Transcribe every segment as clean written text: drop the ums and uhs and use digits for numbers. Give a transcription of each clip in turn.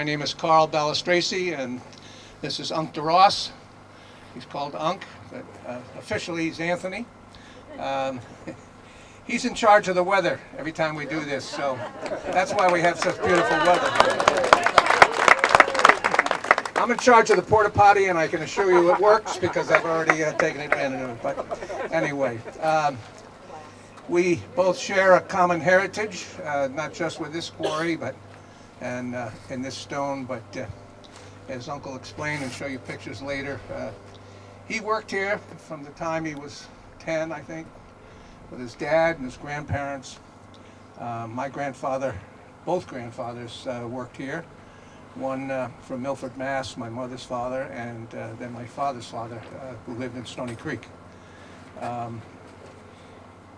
name is Carl Balestracci, and this is Unc DeRoss. He's called Unc, but officially he's Anthony. He's in charge of the weather every time we do this, so that's why we have such beautiful weather. I'm in charge of the porta potty, and I can assure you it works because I've already taken advantage of it. But anyway, we both share a common heritage, not just with this quarry, but in this stone. But as Uncle explained and show you pictures later, he worked here from the time he was 10, I think, with his dad and his grandparents. My grandfather, both grandfathers worked here. One from Milford, Mass., my mother's father, and then my father's father, who lived in Stony Creek.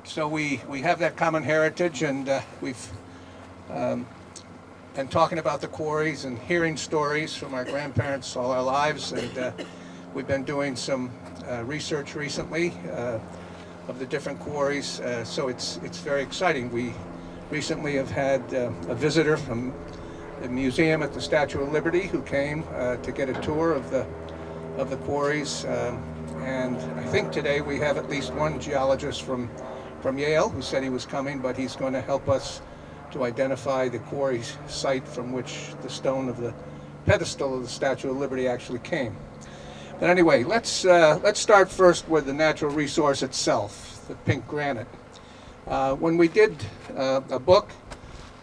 So we have that common heritage, and we've been talking about the quarries and hearing stories from our grandparents all our lives, and we've been doing some research recently of the different quarries, so it's very exciting. We recently have had a visitor from the museum at the Statue of Liberty who came to get a tour of the quarries, and I think today we have at least one geologist from Yale who said he was coming, but he's going to help us to identify the quarry site from which the stone of the pedestal of the Statue of Liberty actually came. But anyway, let's start first with the natural resource itself, the pink granite. When we did a book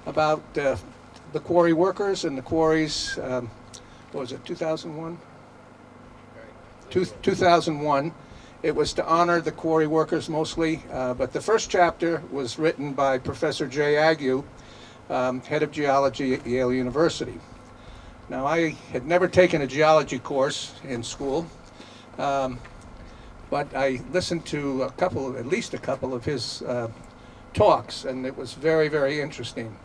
about the quarry workers and the quarries, what was it, 2001? 2001. It was to honor the quarry workers mostly, but the first chapter was written by Professor Jay Ague, head of geology at Yale University. Now, I had never taken a geology course in school, but I listened to at least a couple of his talks, and it was very, very interesting.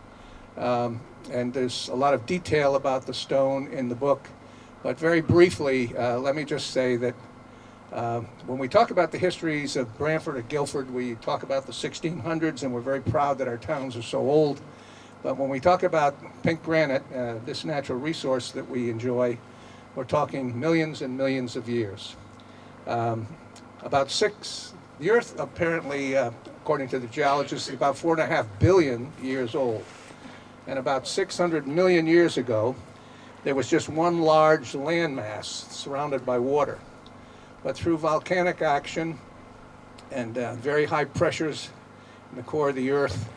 And there's a lot of detail about the stone in the book, but very briefly, let me just say that when we talk about the histories of Brantford or Guilford, we talk about the 1600s, and we're very proud that our towns are so old. But when we talk about pink granite, this natural resource that we enjoy, we're talking millions and millions of years. The Earth apparently, according to the geologists, is about 4.5 billion years old. And about 600 million years ago, there was just one large landmass surrounded by water. But through volcanic action and very high pressures in the core of the Earth,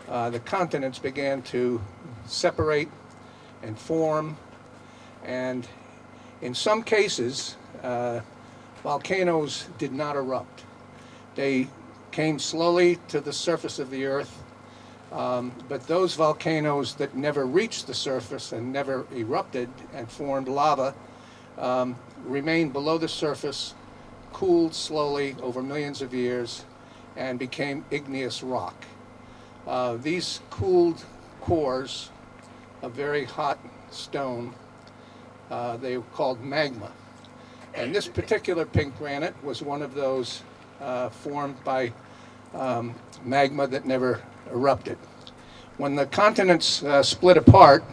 the continents began to separate and form, and in some cases, volcanoes did not erupt. They came slowly to the surface of the Earth, but those volcanoes that never reached the surface and never erupted and formed lava remained below the surface, cooled slowly over millions of years, and became igneous rock. These cooled cores of very hot stone, they were called magma. And this particular pink granite was one of those formed by magma that never erupted. When the continents split apart,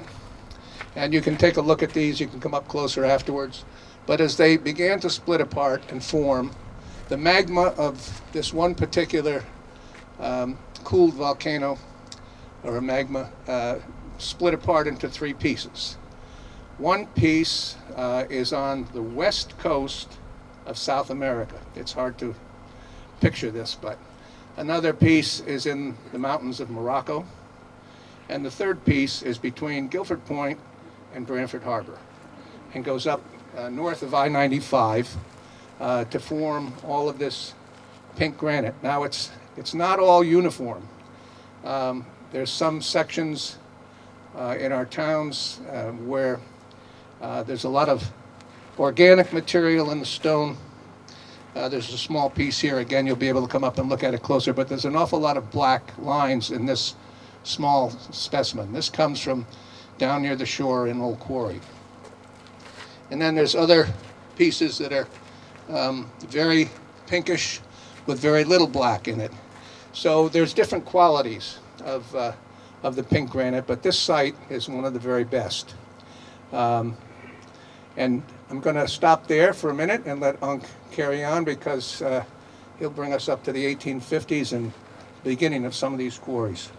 and you can take a look at these, you can come up closer afterwards, but as they began to split apart and form, the magma of this one particular cooled volcano, or a magma, split apart into three pieces. One piece is on the west coast of South America. It's hard to picture this, but another piece is in the mountains of Morocco, and the third piece is between Guilford Point and Brantford Harbor, and goes up north of I-95 to form all of this pink granite. Now, it's not all uniform. There's some sections in our towns where there's a lot of organic material in the stone. There's a small piece here. Again, you'll be able to come up and look at it closer, but there's an awful lot of black lines in this small specimen. This comes from down near the shore in Old Quarry. And then there's other pieces that are very pinkish with very little black in it. So there's different qualities of the pink granite, but this site is one of the very best. And I'm going to stop there for a minute and let Unc carry on, because he'll bring us up to the 1850s and beginning of some of these quarries.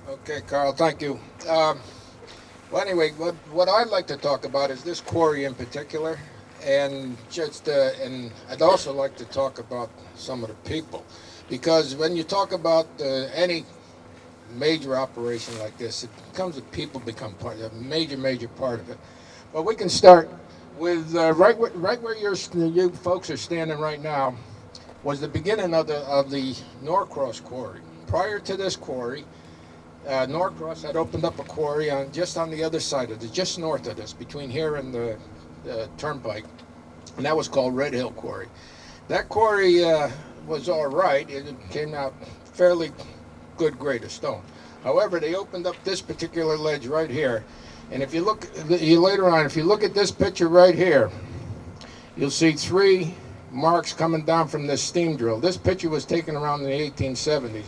Okay, Carl, thank you. Well, anyway, what I'd like to talk about is this quarry in particular, and and I'd also like to talk about some of the people, because when you talk about any major operation like this, it becomes people become a major part of it. But we can start with right where you folks are standing right now was the beginning of the Norcross quarry. Prior to this quarry, Norcross had opened up a quarry just on the other side of this, just north of this, between here and the turnpike, and that was called Red Hill Quarry. That quarry was all right. It came out fairly good grade of stone. However, they opened up this particular ledge right here, and if you look later on, if you look at this picture right here, you'll see 3 marks coming down from this steam drill. This picture was taken around in the 1870s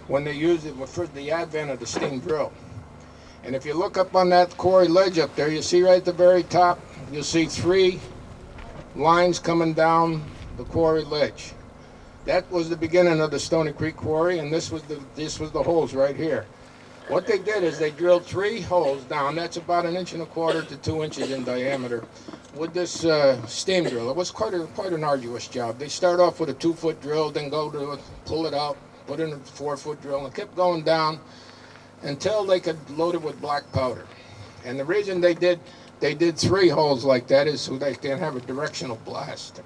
when they used it for the advent of the steam drill. And if you look up on that quarry ledge up there, you see right at the very top, you'll see 3 lines coming down the quarry ledge. That was the beginning of the Stony Creek Quarry, and this was the holes right here. What they did is they drilled 3 holes down. That's about 1.25 inches to 2 inches in diameter with this steam drill. It was quite an arduous job. They start off with a 2-foot drill, then go to pull it out, put in a 4-foot drill, and kept going down until they could load it with black powder. And the reason they did 3 holes like that is so they can have a directional blast.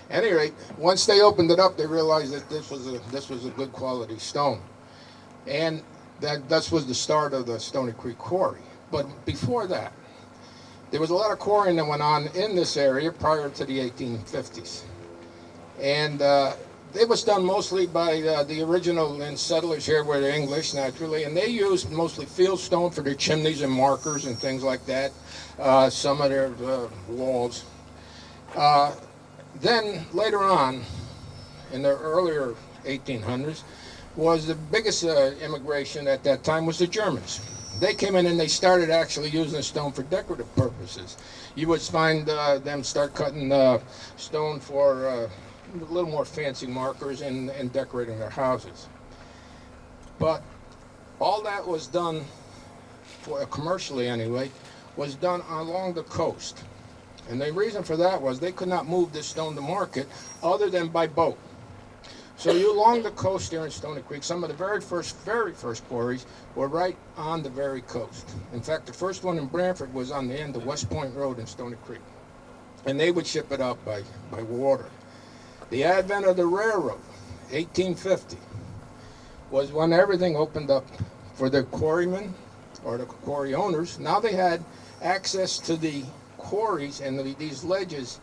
At any rate, once they opened it up, they realized that this was a good quality stone, and that was the start of the Stony Creek Quarry. But before that, there was a lot of quarrying that went on in this area prior to the 1850s, and it was done mostly by the original settlers here were the English, naturally, and they used mostly field stone for their chimneys and markers and things like that, some of their walls. Then later on, in the earlier 1800s, was the biggest immigration at that time was the Germans. They came in and they started actually using stone for decorative purposes. You would find them start cutting stone for a little more fancy markers and decorating their houses. But all that was done, commercially anyway, was done along the coast. And the reason for that was they could not move this stone to market other than by boat. So you along the coast here in Stony Creek, some of the very first quarries were right on the very coast. In fact, the first one in Branford was on the end of West Point Road in Stony Creek. And they would ship it out by water. The advent of the railroad, 1850, was when everything opened up for the quarrymen or the quarry owners. Now they had access to the quarries and these ledges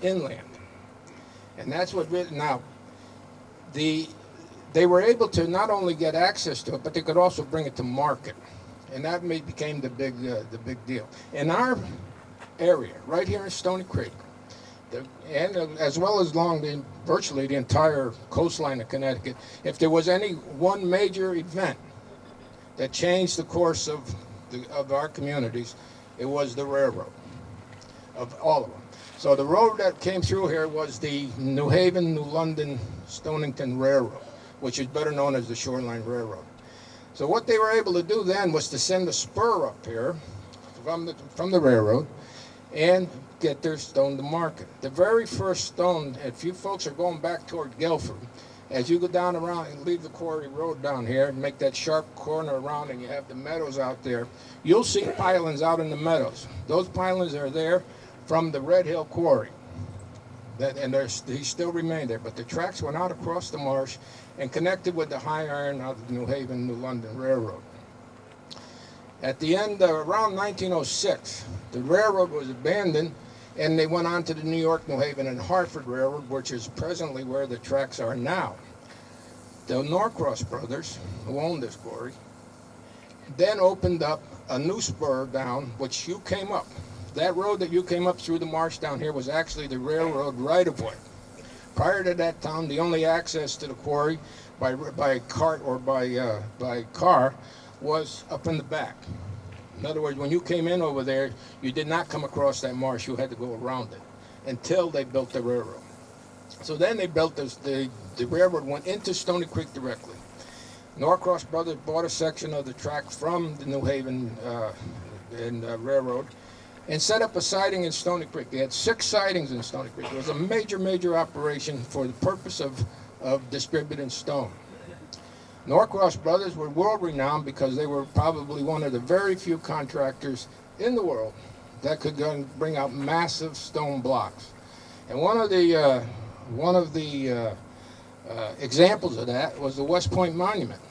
inland. And that's what now they were able to not only get access to it, but they could also bring it to market. And that became the big deal. In our area, right here in Stony Creek, and as well as along virtually the entire coastline of Connecticut, if there was any one major event that changed the course of our communities, it was the railroad, of all of them. So the road that came through here was the New Haven, New London, Stonington Railroad, which is better known as the Shoreline Railroad. So what they were able to do then was to send a spur up here from the railroad and get their stone to market. The very first stone, if you folks are going back toward Guilford, as you go down around and leave the quarry road down here and make that sharp corner around and you have the meadows out there, you'll see pilings out in the meadows. Those pilings are there from the Red Hill Quarry. They still remain there, but the tracks went out across the marsh and connected with the high iron of the New Haven, New London Railroad. At the end, around 1906, the railroad was abandoned and they went on to the New York, New Haven, and Hartford Railroad, which is presently where the tracks are now. The Norcross brothers, who owned this quarry, then opened up a new spur down, which you came up. That road that you came up through the marsh down here was actually the railroad right-of-way. Prior to that time, the only access to the quarry by cart or by car was up in the back. In other words, when you came in over there, you did not come across that marsh. You had to go around it until they built the railroad. So then they built this, the railroad went into Stony Creek directly. Norcross Brothers bought a section of the track from the New Haven Railroad and set up a siding in Stony Creek. They had 6 sidings in Stony Creek. It was a major, major operation for the purpose of distributing stone. Norcross Brothers were world-renowned because they were probably one of the very few contractors in the world that could go and bring out massive stone blocks. And one of the examples of that was the West Point Monument.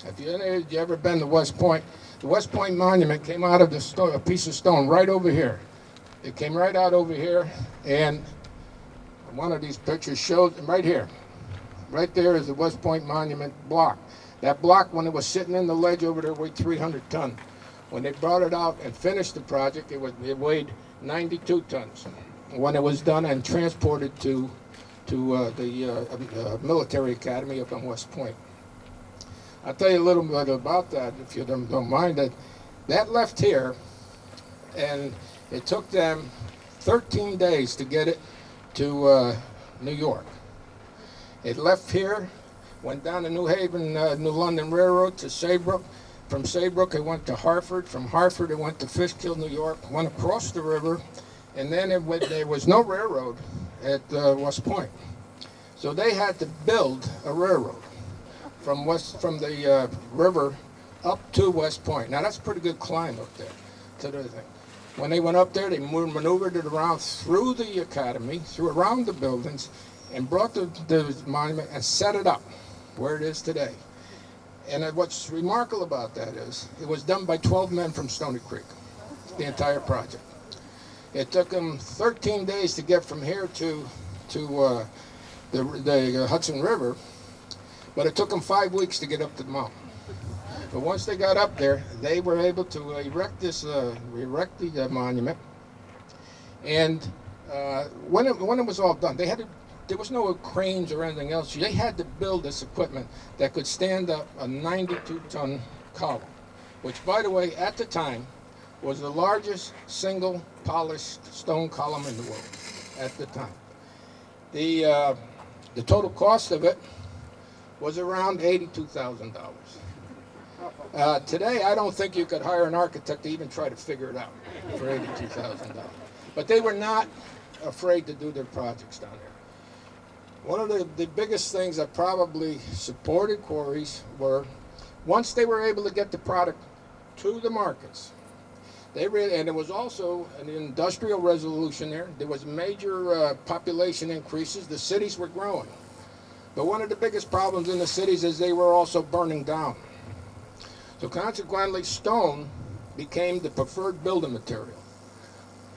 If you ever been to West Point, the West Point Monument came out of a piece of stone right over here. It came right out over here, and one of these pictures shows right here. Right there is the West Point Monument block. That block, when it was sitting in the ledge over there, weighed 300 tons. When they brought it out and finished the project, it weighed 92 tons. When it was done and transported to the military academy up on West Point. I'll tell you a little bit about that, if you don't mind. That left here, and it took them 13 days to get it to New York. It left here, went down the New Haven, New London Railroad to Saybrook. From Saybrook, it went to Hartford. From Hartford, it went to Fishkill, New York, went across the river, and then there was no railroad at West Point. So they had to build a railroad from the river up to West Point. Now that's a pretty good climb up there to the thing. When they went up there, they maneuvered it around through the academy, around the buildings, and brought the monument and set it up where it is today. And what's remarkable about that is it was done by 12 men from Stony Creek, the entire project. It took them 13 days to get from here to the Hudson River, but it took them 5 weeks to get up the mountain. But once they got up there, they were able to erect the monument. And when it was all done, there was no cranes or anything else. They had to build this equipment that could stand up a 92-ton column, which, by the way, at the time, was the largest single polished stone column in the world at the time. The total cost of it was around $82,000. Today, I don't think you could hire an architect to even try to figure it out for $82,000. But they were not afraid to do their projects down there. One of the biggest things that probably supported quarries were, once they were able to get the product to the markets, and there was also an industrial revolution there. There was major population increases. The cities were growing. But one of the biggest problems in the cities is they were also burning down. So consequently, stone became the preferred building material.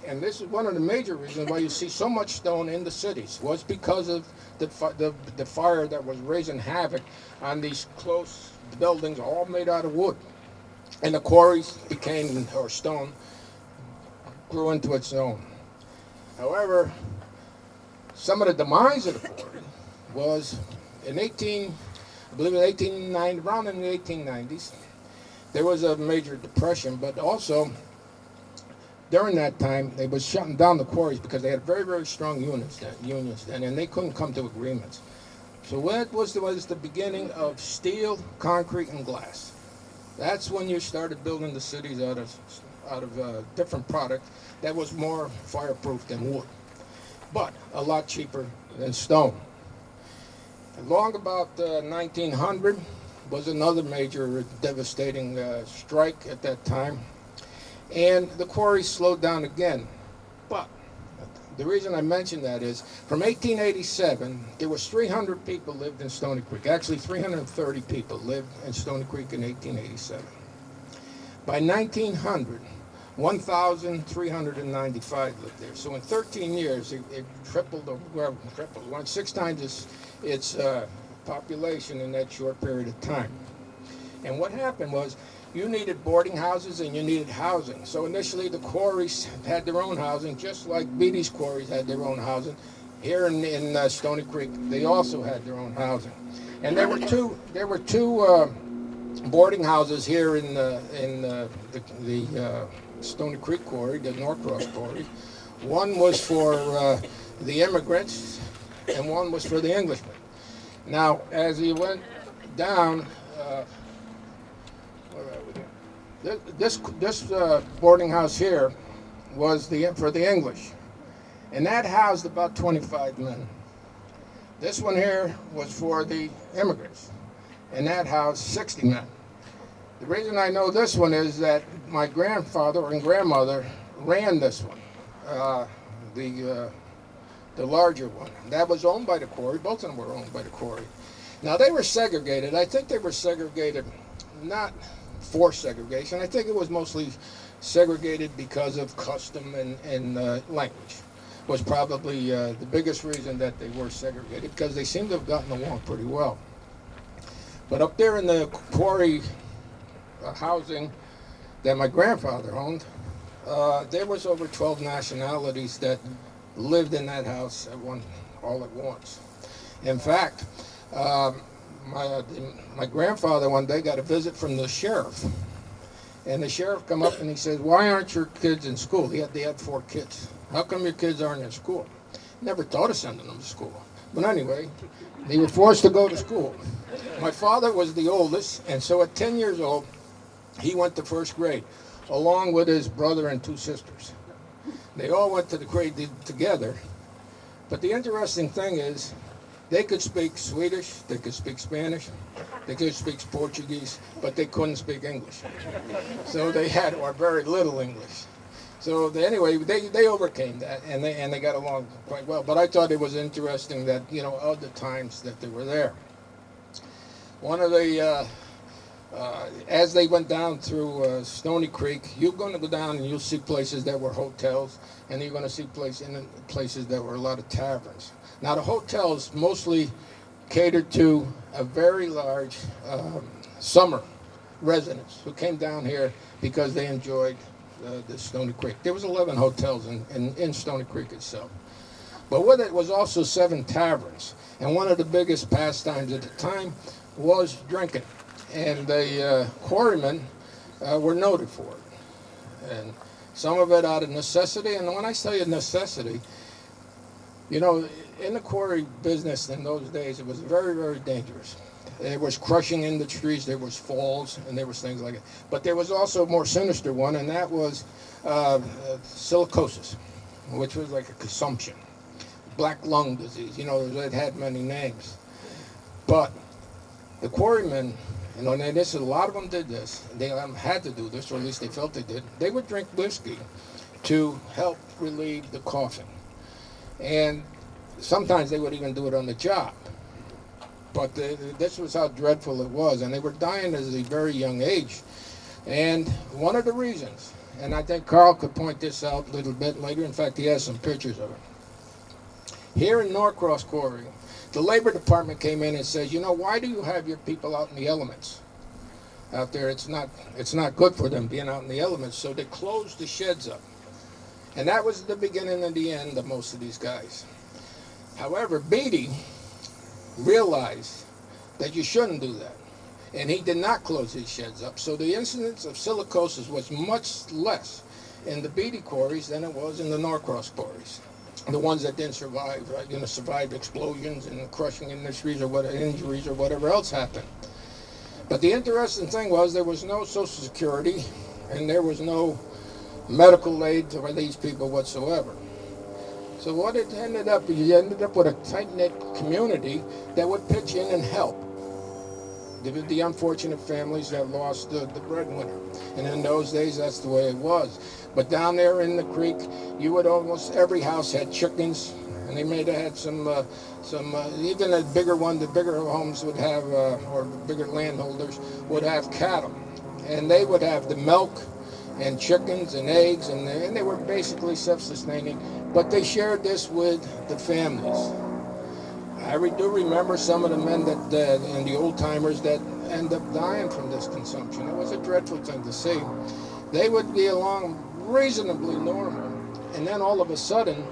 And this is one of the major reasons why you see so much stone in the cities, was because of the fire that was raising havoc on these close buildings, all made out of wood. And the quarries or stone grew into its own. However, some of the demise of the quarry was around in the 1890s, there was a major depression, but also during that time, they was shutting down the quarries because they had very, very strong unions then, and they couldn't come to agreements. So what was the beginning of steel, concrete, and glass. That's when you started building the cities out of different product that was more fireproof than wood, but a lot cheaper than stone. Along about 1900 was another major devastating strike at that time. And the quarries slowed down again. But the reason I mention that is, from 1887, there was 300 people lived in Stony Creek. Actually, 330 people lived in Stony Creek in 1887. By 1900, 1,395 lived there. So in 13 years, it tripled, went 6 times its population in that short period of time. And what happened was, you needed boarding houses and you needed housing. So initially the quarries had their own housing, just like Beatty's quarries had their own housing. Here in Stony Creek, they also had their own housing. And there were two boarding houses here in the Stony Creek Quarry, the Norcross Quarry. One was for the immigrants, and one was for the Englishmen. Now, as you went down, where are we? This boarding house here was for the English, and that housed about 25 men. This one here was for the immigrants, and that housed 60 men. The reason I know this one is that my grandfather and grandmother ran this one, the larger one. That was owned by the quarry. Both of them were owned by the quarry. Now, they were segregated. I think they were segregated not for segregation. I think it was mostly segregated because of custom and language was probably the biggest reason that they were segregated, because they seemed to have gotten along pretty well. But up there in the quarry housing that my grandfather owned, there was over 12 nationalities that lived in that house all at once. In fact, my grandfather one day got a visit from the sheriff, and the sheriff come up and he said, "Why aren't your kids in school?" They had 4 kids. "How come your kids aren't in school?" Never thought of sending them to school. But anyway, they were forced to go to school. My father was the oldest, and so at 10 years old, he went to first grade, along with his brother and 2 sisters. They all went to the grade together. But the interesting thing is, they could speak Swedish, they could speak Spanish, they could speak Portuguese, but they couldn't speak English. So they had, or very little English. So anyway, they overcame that, and they got along quite well. But I thought it was interesting that, of the times that they were there. One of the, as they went down through Stony Creek, you're going to go down and you'll see places that were hotels, and you're going to see places that were a lot of taverns. Now, the hotels mostly catered to a very large summer residents who came down here because they enjoyed the Stony Creek. There was 11 hotels in Stony Creek itself. But with it was also 7 taverns. And one of the biggest pastimes at the time was drinking. And the quarrymen were noted for it. And some of it out of necessity. And when I say necessity, in the quarry business in those days, it was very, very dangerous. There was crushing industries, there was falls, and there was things like that. But there was also a more sinister one, and that was silicosis, which was like a consumption. Black lung disease, it had many names. But the quarrymen, and a lot of them did this. They had to do this, or at least they felt they did. They would drink whiskey to help relieve the coughing. And sometimes they would even do it on the job. But this was how dreadful it was, and they were dying at a very young age. And one of the reasons, and I think Carl could point this out a little bit later, in fact he has some pictures of it. Here in Norcross Quarry, the labor department came in and says, why do you have your people out in the elements? Out there, it's not good for them being out in the elements, so they closed the sheds up. And that was the beginning and the end of most of these guys. However, Beatty realized that you shouldn't do that, and he did not close his sheds up. So the incidence of silicosis was much less in the Beatty quarries than it was in the Norcross quarries. The ones that didn't survive, survived explosions and crushing industries or injuries or whatever else happened. But the interesting thing was there was no Social Security, and there was no medical aid for these people whatsoever. So what it ended up, you ended up with a tight-knit community that would pitch in and help the unfortunate families that lost the breadwinner. And in those days, that's the way it was. But down there in the creek, almost every house had chickens, and they may have had some even a bigger one, the bigger homes would have, or bigger landholders would have cattle. And they would have the milk and chickens and eggs, and they were basically self-sustaining, but they shared this with the families. I do remember some of the men and the old-timers that end up dying from this consumption. It was a dreadful thing to see. They would be along reasonably normal, and then all of a sudden,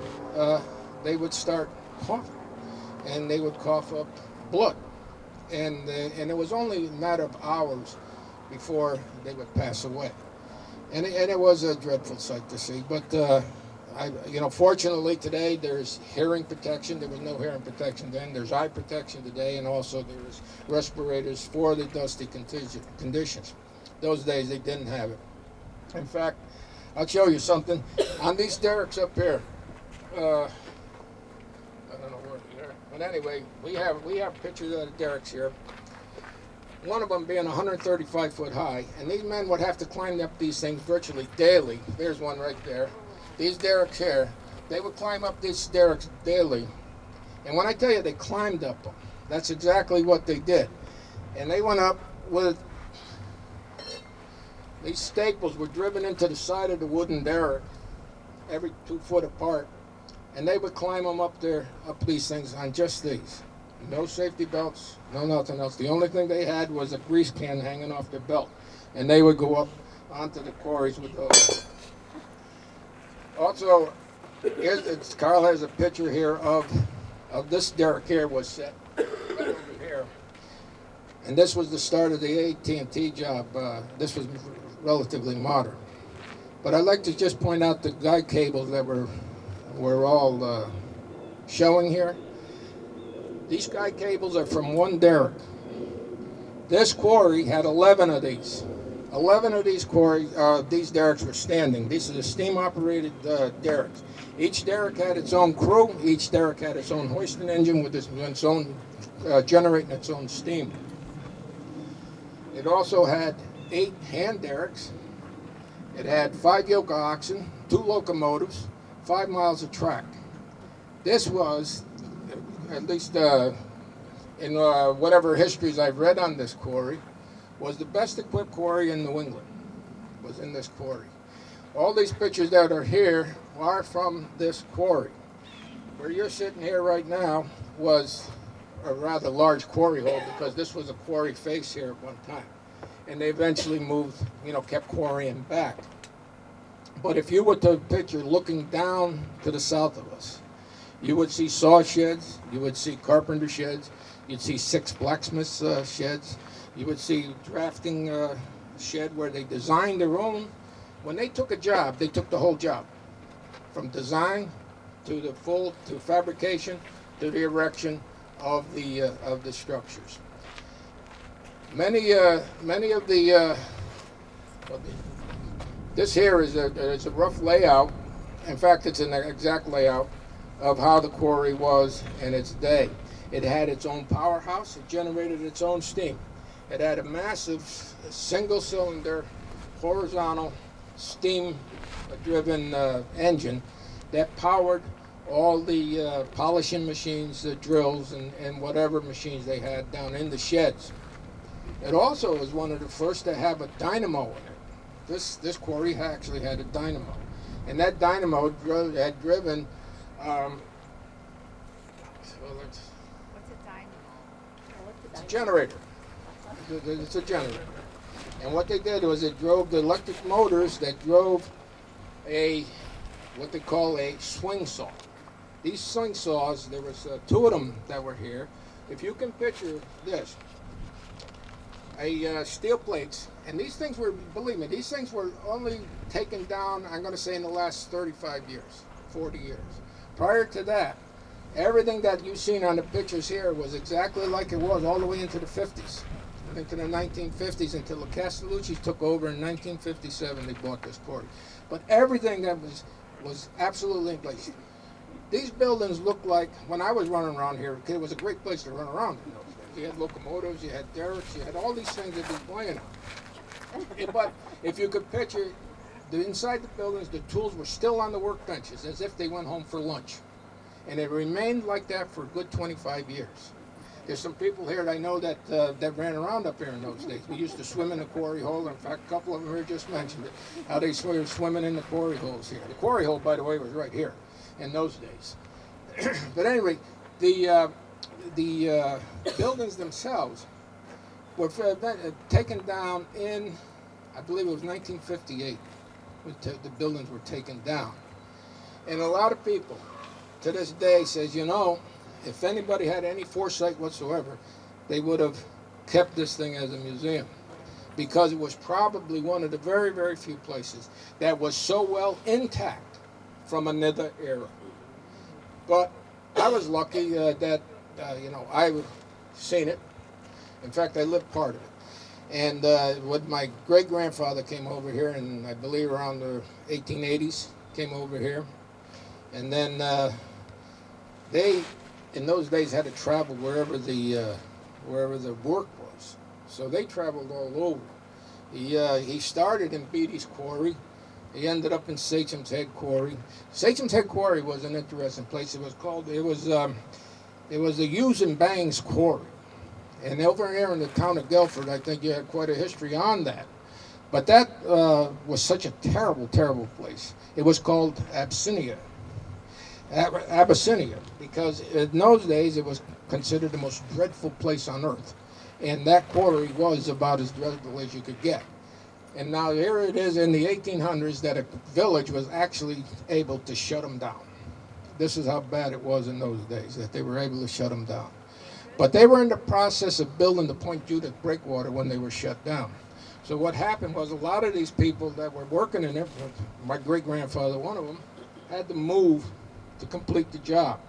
they would start coughing, and they would cough up blood. And it was only a matter of hours before they would pass away. And it was a dreadful sight to see. But, fortunately today there's hearing protection. There was no hearing protection then. There's eye protection today, and also there's respirators for the dusty conditions. Those days they didn't have it. In fact, I'll show you something. On these derricks up here, I don't know where they are. But anyway, we have pictures of the derricks here. One of them being 135 foot high, and these men would have to climb up these things virtually daily. There's one right there. These derricks here, they would climb up these derricks daily. And when I tell you they climbed up them, that's exactly what they did. And they went up with, these staples were driven into the side of the wooden derrick, every 2 foot apart. And they would climb them up there, up these things on just these. No safety belts, no nothing else. The only thing they had was a grease can hanging off their belt. And they would go up onto the quarries with those. Also, Carl has a picture here of this derrick here was set right over here. And this was the start of the AT&T job. This was relatively modern. But I'd like to just point out the guide cables that were all showing here. These guide cables are from one derrick. This quarry had 11 of these. 11 of these these derricks were standing. These are the steam-operated derricks. Each derrick had its own crew. Each derrick had its own hoisting engine with its own generating its own steam. It also had 8 hand derricks. It had 5 yoke of oxen, 2 locomotives, 5 miles of track. This was, at least in whatever histories I've read on this quarry, was the best equipped quarry in New England, was in this quarry. All these pictures that are here are from this quarry. Where you're sitting here right now was a rather large quarry hole, because this was a quarry face here at one time. And they eventually moved, kept quarrying back. But if you were to picture looking down to the south of us, you would see saw sheds, you would see carpenter sheds, you'd see 6 blacksmith sheds, you would see drafting shed where they designed their own. When they took a job, they took the whole job, from design to to fabrication to the erection of the structures. Many of the this here is a rough layout. In fact, it's an exact layout of how the quarry was in its day. It had its own powerhouse. It generated its own steam. It had a massive single-cylinder, horizontal, steam-driven engine that powered all the polishing machines, the drills, and whatever machines they had down in the sheds. It also was one of the first to have a dynamo in it. This quarry actually had a dynamo. And that dynamo had driven... What's a dynamo? It's a generator. It's a generator. And what they did was it drove the electric motors that drove what they call a swing saw. These swing saws, there was 2 of them that were here. If you can picture this, steel plates, and these things were, believe me, these things were only taken down, I'm going to say, in the last 35 years, 40 years. Prior to that, everything that you've seen on the pictures here was exactly like it was all the way into the 50s, into the 1950s, until the Castellucci's took over in 1957. They bought this quarry. But everything that was absolutely in place. These buildings looked like, when I was running around here, it was a great place to run around in those days. You had locomotives, you had derricks, you had all these things that you're playing on. But if you could picture, inside the buildings, the tools were still on the workbenches, as if they went home for lunch. And it remained like that for a good 25 years. There's some people here that I know that ran around up here in those days. We used to swim in the quarry hole. In fact, a couple of them here just mentioned it, how they were swimming in the quarry holes here. The quarry hole, by the way, was right here in those days. But anyway, the buildings themselves were taken down in, I believe it was 1958. The buildings were taken down. And a lot of people to this day says, if anybody had any foresight whatsoever, they would have kept this thing as a museum. because it was probably one of the very, very few places that was so well intact from another era. But I was lucky that, I've seen it. In fact, I lived part of it. And when my great-grandfather came over here, and I believe around the 1880s, came over here. And then they, in those days, had to travel wherever the work was. So they traveled all over. He started in Beatty's Quarry. He ended up in Sachem's Head Quarry. Sachem's Head Quarry was an interesting place. It was the Hughes and Bangs Quarry. And over here in the town of Guilford, I think you had quite a history on that. But that was such a terrible, terrible place. It was called Abyssinia, because in those days it was considered the most dreadful place on earth. And that quarry was about as dreadful as you could get. And now here it is in the 1800s that a village was actually able to shut them down. This is how bad it was in those days, that they were able to shut them down. But they were in the process of building the Point Judith breakwater when they were shut down. So what happened was a lot of these people that were working in it, my great-grandfather, one of them, had to move to complete the job.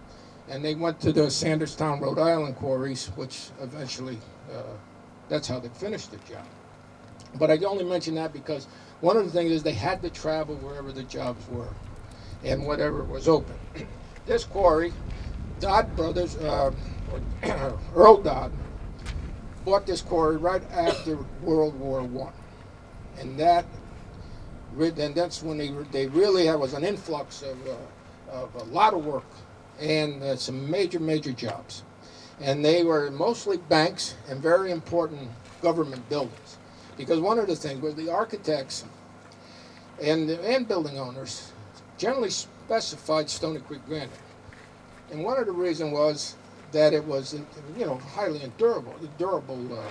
And they went to the Sanderstown, Rhode Island quarries, which eventually, that's how they finished the job. But I only mention that because one of the things is they had to travel wherever the jobs were and whatever was open. This quarry, Dodd Brothers, Earl Dodd, bought this quarry right after World War I. And that's when they really was an influx of a lot of work and some major, major jobs. And they were mostly banks and very important government buildings. Because one of the things was the architects and building owners generally specified Stony Creek granite. And one of the reasons was that it was, highly durable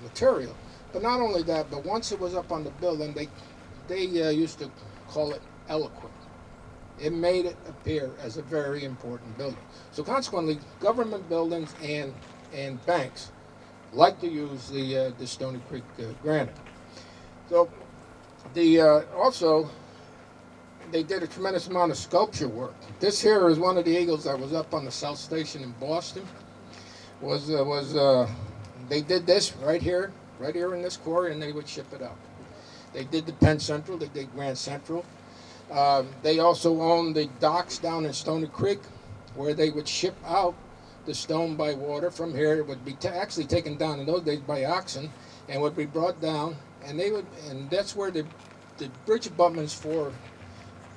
material. But not only that, but once it was up on the building, they used to call it eloquent. It made it appear as a very important building. So consequently, government buildings and banks like to use the Stony Creek granite. So also, they did a tremendous amount of sculpture work. This here is one of the eagles that was up on the South Station in Boston. They did this right here in this quarry, and they would ship it out. They did the Penn Central, they did Grand Central. They also owned the docks down in Stony Creek, where they would ship out the stone by water from here. It would be actually taken down in those days by oxen, and would be brought down, and that's where the bridge abutments for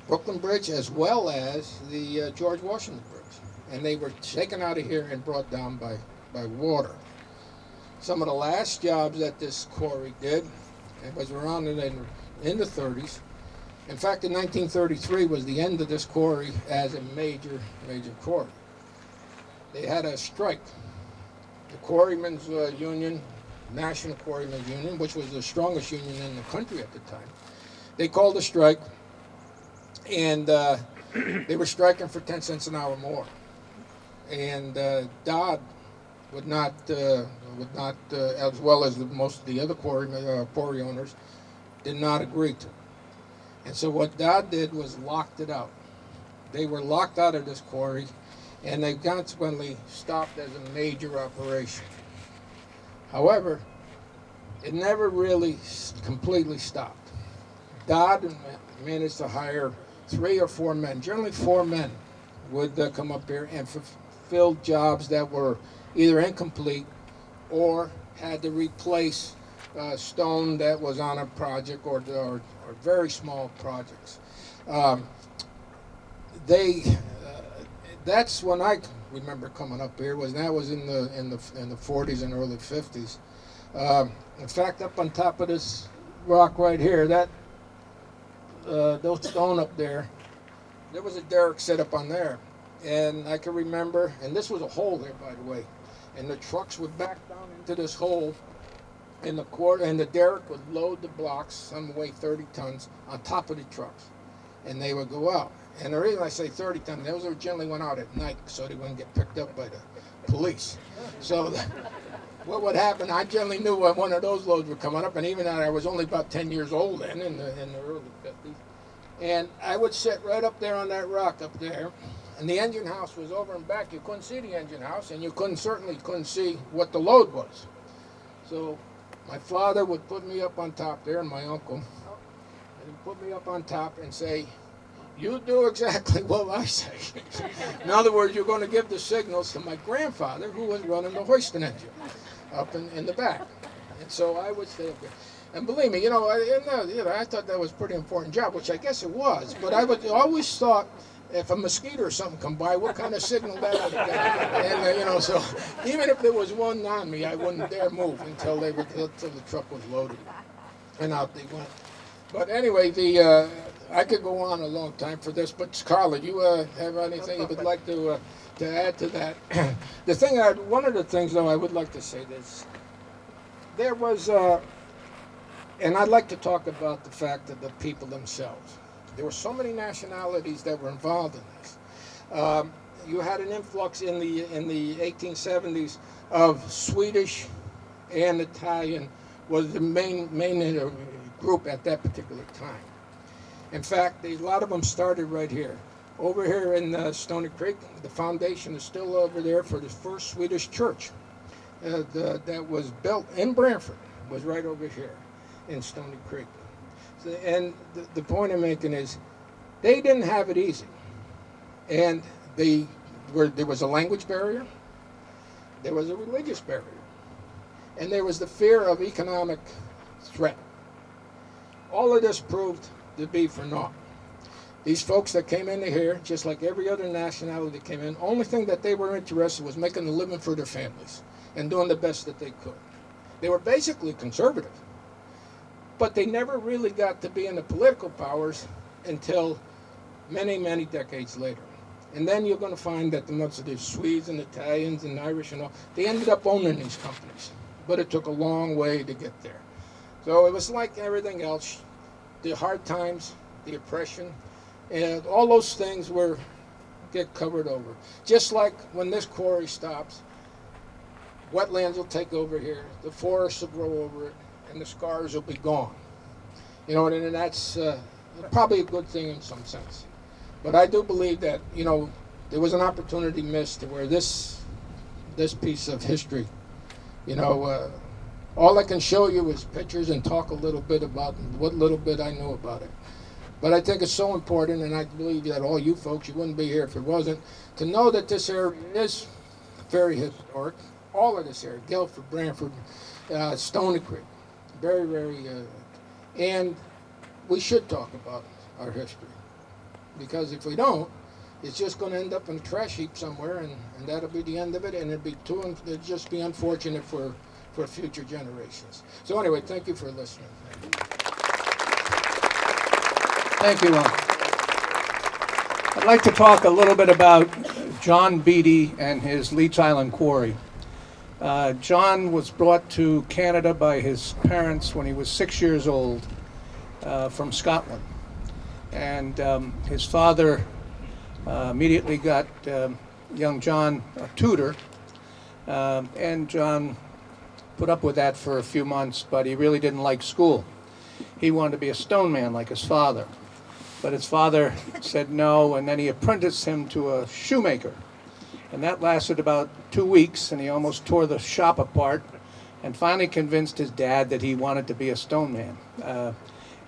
Brooklyn Bridge, as well as the George Washington Bridge. And they were taken out of here and brought down by water. Some of the last jobs that this quarry did, it was around in the 30s. In fact, in 1933 was the end of this quarry as a major, major quarry. They had a strike. The Quarrymen's Union, National Quarrymen's Union, which was the strongest union in the country at the time, they called a strike. And they were striking for 10 cents an hour more. And Dodd would not, as well as most of the other quarry owners, did not agree to. And so what Dodd did was locked it out. They were locked out of this quarry, and they consequently stopped as a major operation. However, it never really completely stopped. Dodd managed to hire 3 or 4 men, generally 4 men, would come up here and fulfill jobs that were either incomplete or had to replace stone that was on a project or very small projects. That's when I remember coming up here. That was in the 40s and early 50s. In fact, up on top of this rock right here, those stone up there was a derrick set up on there. And I can remember, and this was a hole there, by the way, and the trucks would back down into this hole, and the derrick would load the blocks, some weigh 30 tons, on top of the trucks, and they would go out. And the reason I say 30 tons, those generally went out at night so they wouldn't get picked up by the police. So what would happen, I generally knew when one of those loads were coming up, and even though I was only about 10 years old then, in the early 50s, and I would sit right up there on that rock up there, and the engine house was over and back. You couldn't see the engine house, and you certainly couldn't see what the load was. So my father would put me up on top there, and my uncle, and he'd put me up on top and say, "You do exactly what I say." In other words, you're going to give the signals to my grandfather, who was running the hoisting engine up in the back. And so I would stay up there. And believe me, I thought that was a pretty important job, which I guess it was. But I would always thought, if a mosquito or something come by, what kind of signal that would get? And so even if there was one on me, I wouldn't dare move until the truck was loaded. And out they went. But anyway, I could go on a long time for this, but Carla, you have anything you would like to add to that? One of the things, though, I would like to say this. There was, and I'd like to talk about the fact that the people themselves. There were so many nationalities that were involved in this. You had an influx in the 1870s of Swedish and Italian was the main group at that particular time. In fact, a lot of them started right here. Over here in Stony Creek, the foundation is still over there for the first Swedish church that was built in Brantford, was right over here in Stony Creek. So, and the point I'm making is they didn't have it easy. And there was a language barrier, there was a religious barrier, and there was the fear of economic threat. All of this proved to be for naught. These folks that came into here, just like every other nationality that came in, only thing that they were interested was making a living for their families and doing the best that they could. They were basically conservative, but they never really got to be in the political powers until many, many decades later. And then you're going to find that most of the Swedes and Italians and Irish and all, they ended up owning these companies. But it took a long way to get there. So it was like everything else, the hard times, the oppression, and all those things get covered over. Just like when this quarry stops, wetlands will take over here, the forests will grow over it, and the scars will be gone. And that's probably a good thing in some sense. But I do believe that, there was an opportunity missed to where this piece of history, all I can show you is pictures and talk a little bit about what little bit I know about it. But I think it's so important, and I believe that all you folks, you wouldn't be here if it wasn't, to know that this area is very historic. All of this area, Guilford, Brantford, Stony Creek, very, very, and we should talk about our history. Because if we don't, it's just going to end up in a trash heap somewhere, and that'll be the end of it, and it'd just be unfortunate for future generations. So anyway, thank you for listening. Thank you, Ron. I'd like to talk a little bit about John Beatty and his Leech Island Quarry. John was brought to Canada by his parents when he was 6 years old from Scotland. And his father immediately got young John a tutor, and John put up with that for a few months, but he really didn't like school. He wanted to be a stone man like his father. But his father said no, and then he apprenticed him to a shoemaker. And that lasted about 2 weeks, and he almost tore the shop apart, and finally convinced his dad that he wanted to be a stone man.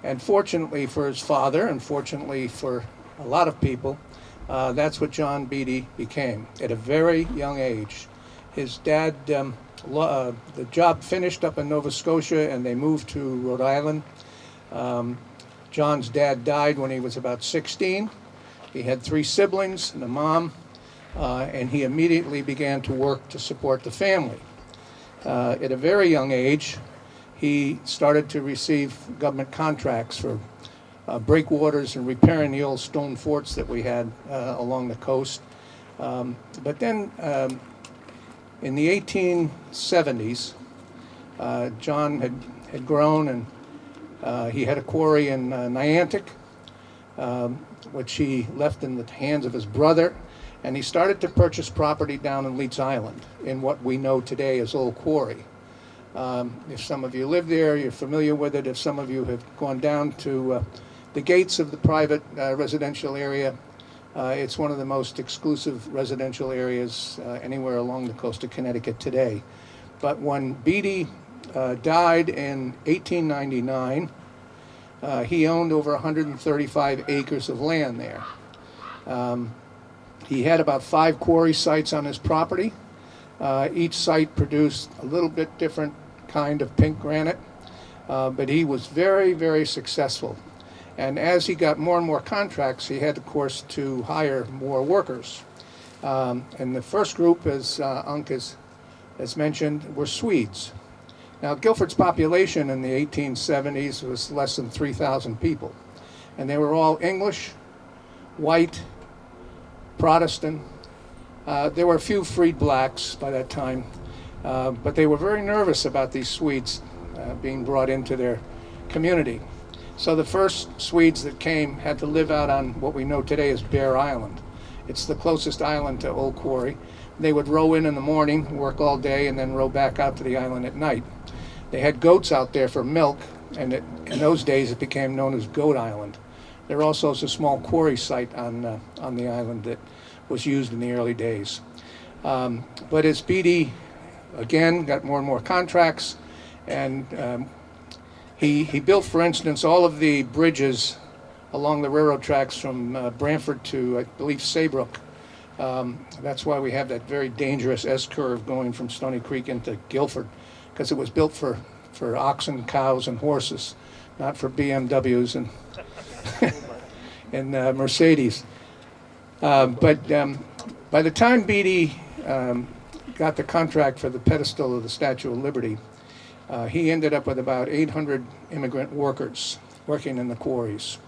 And fortunately for his father, and fortunately for a lot of people, that's what John Beatty became at a very young age. His dad, the job finished up in Nova Scotia, and they moved to Rhode Island. John's dad died when he was about 16. He had 3 siblings and a mom, and he immediately began to work to support the family. At a very young age, he started to receive government contracts for breakwaters and repairing the old stone forts that we had along the coast. But then in the 1870s, John had grown, and he had a quarry in Niantic, which he left in the hands of his brother, and he started to purchase property down in Leech Island in what we know today as Old Quarry. If some of you live there, you're familiar with it. If some of you have gone down to the gates of the private residential area, it's one of the most exclusive residential areas anywhere along the coast of Connecticut today. But when Beatty died in 1899, he owned over 135 acres of land there. He had about 5 quarry sites on his property. Each site produced a little bit different kind of pink granite, but he was very, very successful. And as he got more and more contracts, he had, of course, to hire more workers. And the first group, as Unc has mentioned, were Swedes. Now, Guilford's population in the 1870s was less than 3,000 people. And they were all English, white, Protestant. There were a few freed blacks by that time, but they were very nervous about these Swedes being brought into their community. So the first Swedes that came had to live out on what we know today as Bear Island. It's the closest island to Old Quarry. They would row in the morning, work all day, and then row back out to the island at night. They had goats out there for milk, and in those days it became known as Goat Island. There also is a small quarry site on the island that was used in the early days. But as Beatty, again, got more and more contracts, and he built, for instance, all of the bridges along the railroad tracks from Branford to, I believe, Saybrook. That's why we have that very dangerous S-curve going from Stony Creek into Guilford, because it was built for oxen, cows, and horses, not for BMWs and and Mercedes. But by the time Beatty got the contract for the pedestal of the Statue of Liberty, he ended up with about 800 immigrant workers working in the quarries.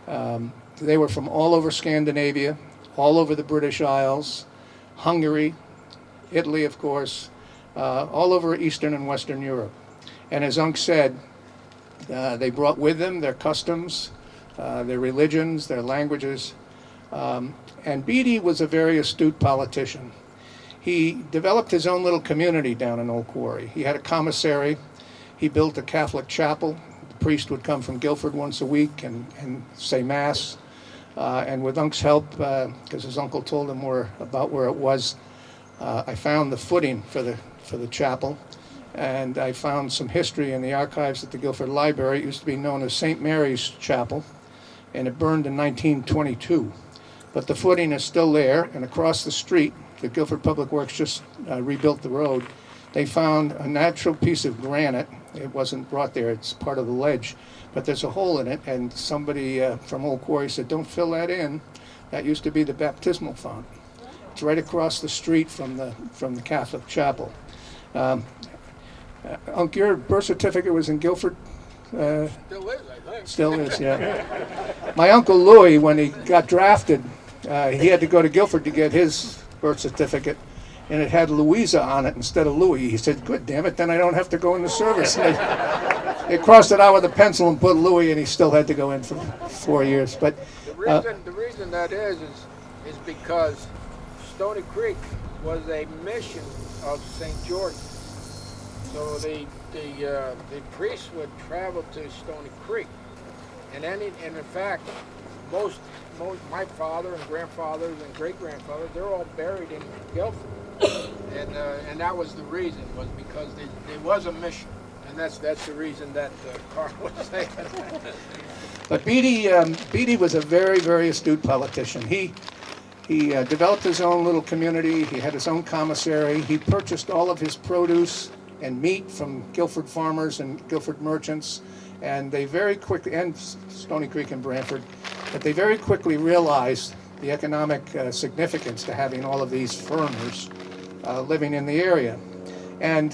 They were from all over Scandinavia, all over the British Isles, Hungary, Italy, of course, all over Eastern and Western Europe. And as Unc said, they brought with them their customs, their religions, their languages. And Beatty was a very astute politician. He developed his own little community down in Old Quarry. He had a commissary. He built a Catholic chapel. The priest would come from Guilford once a week and say Mass. And with Unc's help, because his uncle told him about where it was, I found the footing for the chapel. And I found some history in the archives at the Guilford Library. It used to be known as St. Mary's Chapel, and it burned in 1922. But the footing is still there, and across the street, the Guilford Public Works just rebuilt the road. They found a natural piece of granite. It wasn't brought there, it's part of the ledge, but there's a hole in it, and somebody from Old Quarry said, don't fill that in. That used to be the baptismal font. It's right across the street from the Catholic chapel. Unc, your birth certificate was in Guilford? Still is, I think. Still is, yeah. My Uncle Louis, when he got drafted, he had to go to Guilford to get his birth certificate, and it had Louisa on it instead of Louis. He said, good damn it, then I don't have to go into service. They crossed it out with a pencil and put Louis, and he still had to go in for 4 years. But the reason that is because Stony Creek was a mission of St. George. So the priests would travel to Stony Creek, and in fact, most my father and grandfathers and great grandfathers, they're all buried in Guilford, and that was the reason, was because there was a mission, and that's the reason that Carl was saying. But Beatty was a very, very astute politician. He developed his own little community. He had his own commissary. He purchased all of his produce and meat from Guilford farmers and Guilford merchants, and they very quickly, and Stony Creek and Branford, but they very quickly realized the economic significance to having all of these farmers living in the area. And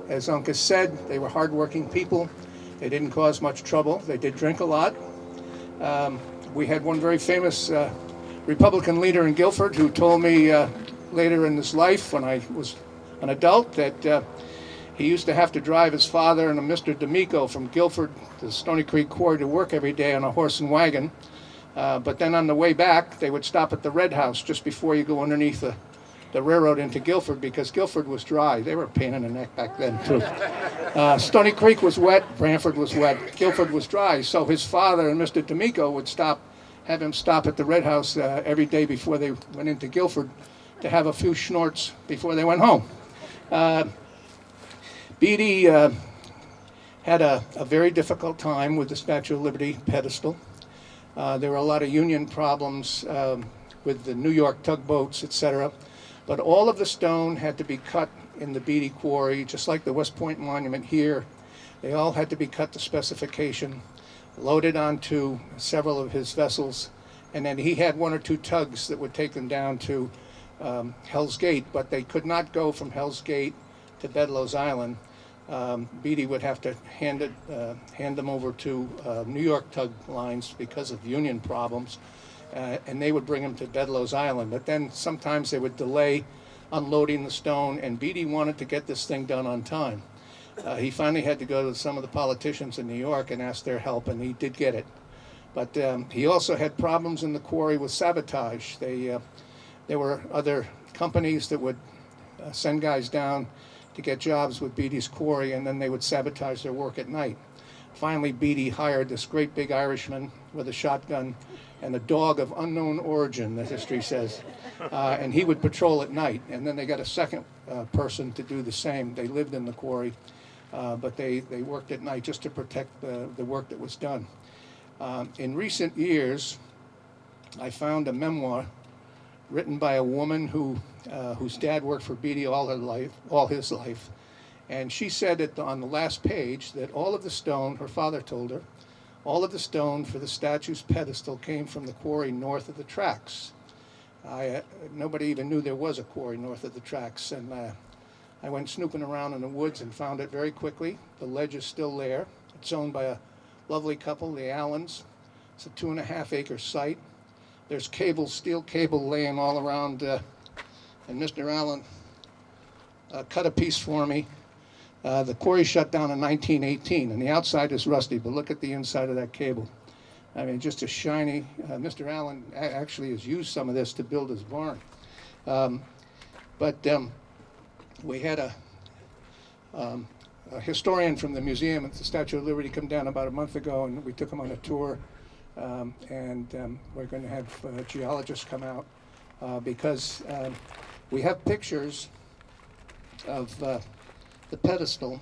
as Unc has said, they were hardworking people. They didn't cause much trouble. They did drink a lot. We had one very famous Republican leader in Guilford who told me later in his life, when I was an adult, that he used to have to drive his father and a Mr. D'Amico from Guilford to Stony Creek Quarry to work every day on a horse and wagon. But then on the way back, they would stop at the Red House just before you go underneath the railroad into Guilford because Guilford was dry. They were a pain in the neck back then, too. Stony Creek was wet, Branford was wet, Guilford was dry. So his father and Mr. D'Amico would have him stop at the Red House every day before they went into Guilford to have a few schnorts before they went home. Beatty had a very difficult time with the Statue of Liberty pedestal. There were a lot of union problems with the New York tugboats, etc. But all of the stone had to be cut in the Beatty Quarry, just like the West Point Monument here. They all had to be cut to specification, loaded onto several of his vessels, and then he had one or two tugs that would take them down to Hell's Gate, but they could not go from Hell's Gate to Bedloe's Island. Beatty would have to hand them over to New York tug lines because of union problems, and they would bring them to Bedloe's Island. But then sometimes they would delay unloading the stone, and Beatty wanted to get this thing done on time. He finally had to go to some of the politicians in New York and ask their help, and he did get it. But he also had problems in the quarry with sabotage. There were other companies that would send guys down to get jobs with Beatty's quarry, and then they would sabotage their work at night. Finally, Beatty hired this great big Irishman with a shotgun and a dog of unknown origin, the history says, and he would patrol at night. And then they got a second person to do the same. They lived in the quarry, but they worked at night just to protect the work that was done. In recent years, I found a memoir written by a woman whose dad worked for Beatty all his life, and she said that on the last page that all of the stone, her father told her, all of the stone for the statue's pedestal came from the quarry north of the tracks. Nobody even knew there was a quarry north of the tracks, and I went snooping around in the woods and found it very quickly. The ledge is still there. It's owned by a lovely couple, the Allens. It's a 2.5-acre site. There's steel cable laying all around, and Mr. Allen cut a piece for me. The quarry shut down in 1918, and the outside is rusty, but look at the inside of that cable. I mean, just a shiny. Mr. Allen actually has used some of this to build his barn. We had a historian from the museum at the Statue of Liberty come down about a month ago, and we took him on a tour. We're going to have geologists come out because we have pictures of the pedestal,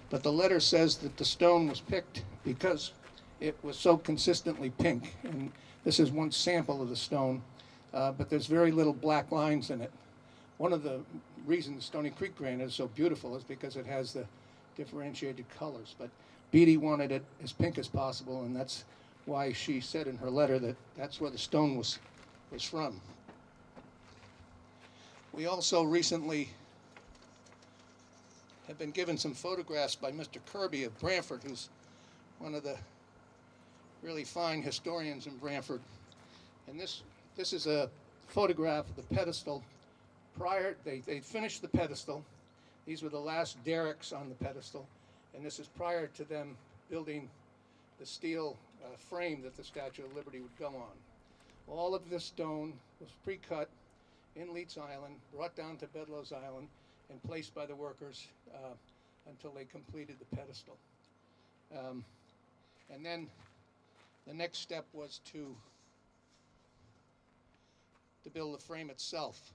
but the letter says that the stone was picked because it was so consistently pink. And this is one sample of the stone, but there's very little black lines in it. One of the reasons Stony Creek granite is so beautiful is because it has the differentiated colors. But Beatty wanted it as pink as possible, and that's why she said in her letter that that's where the stone was from. We also recently have been given some photographs by Mr. Kirby of Branford, who's one of the really fine historians in Branford. And this is a photograph of the pedestal. They finished the pedestal. These were the last derricks on the pedestal, and this is prior to them building the steel frame that the Statue of Liberty would go on. All of this stone was pre-cut in Leeds Island, brought down to Bedloe's Island, and placed by the workers until they completed the pedestal. And then the next step was to build the frame itself,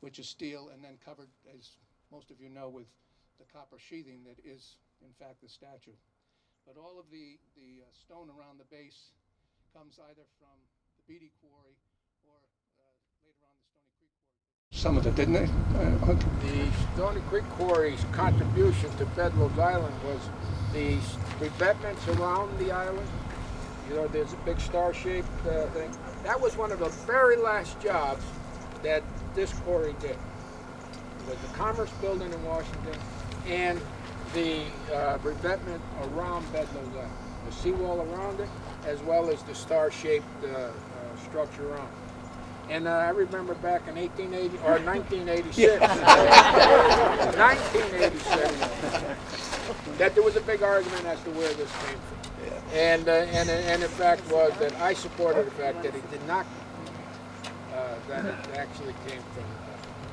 which is steel and then covered, as most of you know, with the copper sheathing that is, in fact, the statue. But all of the stone around the base comes either from the Beatty Quarry or later on the Stony Creek Quarry. Some of it, didn't they? The Stony Creek Quarry's contribution to Bedloe's Island was the revetments around the island. You know, there's a big star-shaped thing. That was one of the very last jobs that this quarry did. It was the Commerce Building in Washington and the revetment around Bedloe's Island. The seawall around it, as well as the star-shaped structure around it. And I remember back in 1986, 1986, that there was a big argument as to where this came from. And the fact was that I supported the fact that it did not that it actually came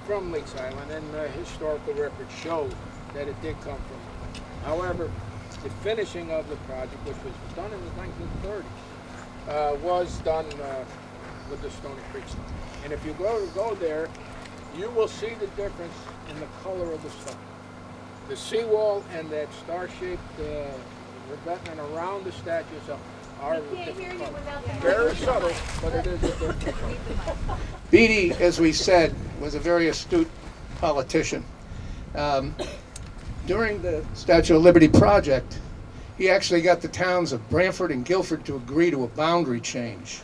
from Leaks Island, and historical records show that it did come from. However, the finishing of the project, which was done in the 1930s, was done with the Stony Creek stone. And if you go there, you will see the difference in the color of the stone. The seawall and that star-shaped revetment around the statues are different colors. Very subtle, but it is a different color. Beatty, as we said, was a very astute politician. During the Statue of Liberty project, he actually got the towns of Brantford and Guilford to agree to a boundary change.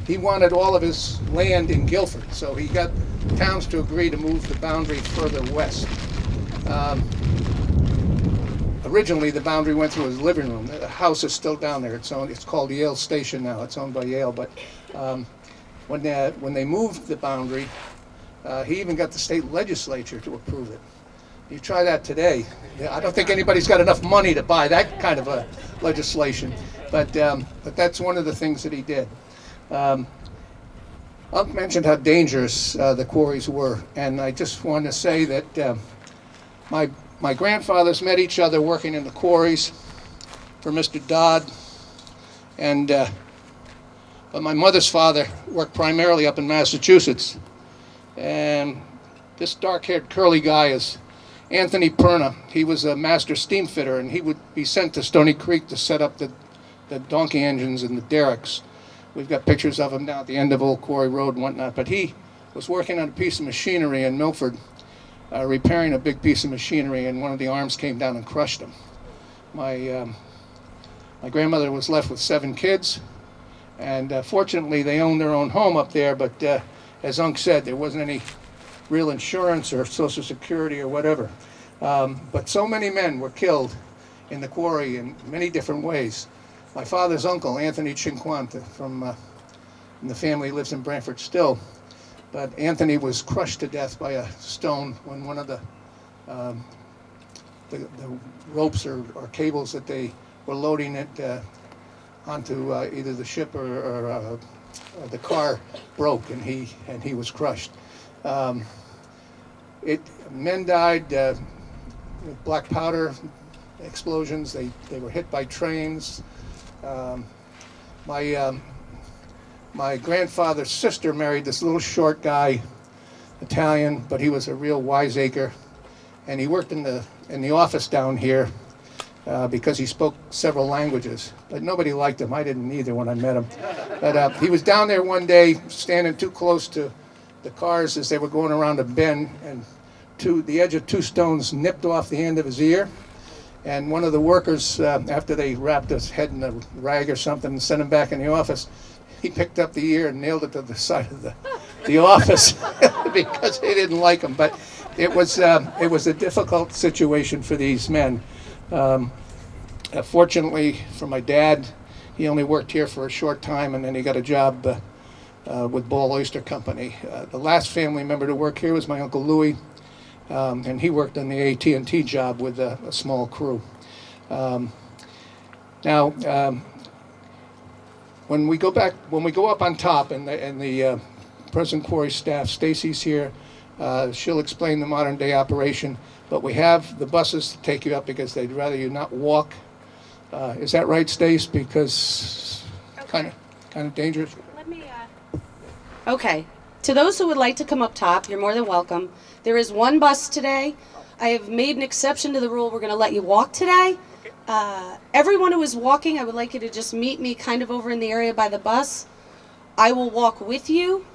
He wanted all of his land in Guilford, so he got towns to agree to move the boundary further west. Originally, the boundary went through his living room. The house is still down there. It's called Yale Station now. It's owned by Yale. But when they moved the boundary, he even got the state legislature to approve it. You try that today. I don't think anybody's got enough money to buy that kind of a legislation. But that's one of the things that he did. Unc mentioned how dangerous the quarries were, and I just want to say that my grandfathers met each other working in the quarries for Mr. Dodd, and but my mother's father worked primarily up in Massachusetts, and this dark-haired curly guy is Anthony Perna. He was a master steam fitter, and he would be sent to Stony Creek to set up the donkey engines and the derricks. We've got pictures of him now at the end of Old Quarry Road and whatnot. But he was working on a piece of machinery in Milford, repairing a big piece of machinery, and one of the arms came down and crushed him. My grandmother was left with 7 kids, and fortunately they owned their own home up there, but as Unc said, there wasn't any real insurance or Social Security or whatever. But so many men were killed in the quarry in many different ways. My father's uncle, Anthony Cinquanta, from the family lives in Brantford still. But Anthony was crushed to death by a stone when one of the ropes or cables that they were loading it onto either the ship or the car broke, and he was crushed. Men died with black powder explosions. They were hit by trains. My grandfather's sister married this little short guy, Italian, but he was a real wiseacre, and he worked in the office down here because he spoke several languages. But nobody liked him. I didn't either when I met him. But he was down there one day, standing too close to the cars as they were going around a bend, and the edge of 2 stones nipped off the end of his ear. And one of the workers, after they wrapped his head in a rag or something and sent him back in the office, he picked up the ear and nailed it to the side of the office because they didn't like him. But it was a difficult situation for these men. Fortunately for my dad, he only worked here for a short time, and then he got a job with Ball Oyster Company. The last family member to work here was my Uncle Louis. And he worked on the AT&T job with a small crew. Now, when we go up on top, and the present quarry staff, Stacy's here. She'll explain the modern day operation. But we have the buses to take you up because they'd rather you not walk. Is that right, Stace? Because kind of dangerous. Let me. Okay. To those who would like to come up top, you're more than welcome. There is one bus today. I have made an exception to the rule. We're going to let you walk today. Everyone who is walking, I would like you to just meet me kind of over in the area by the bus. I will walk with you,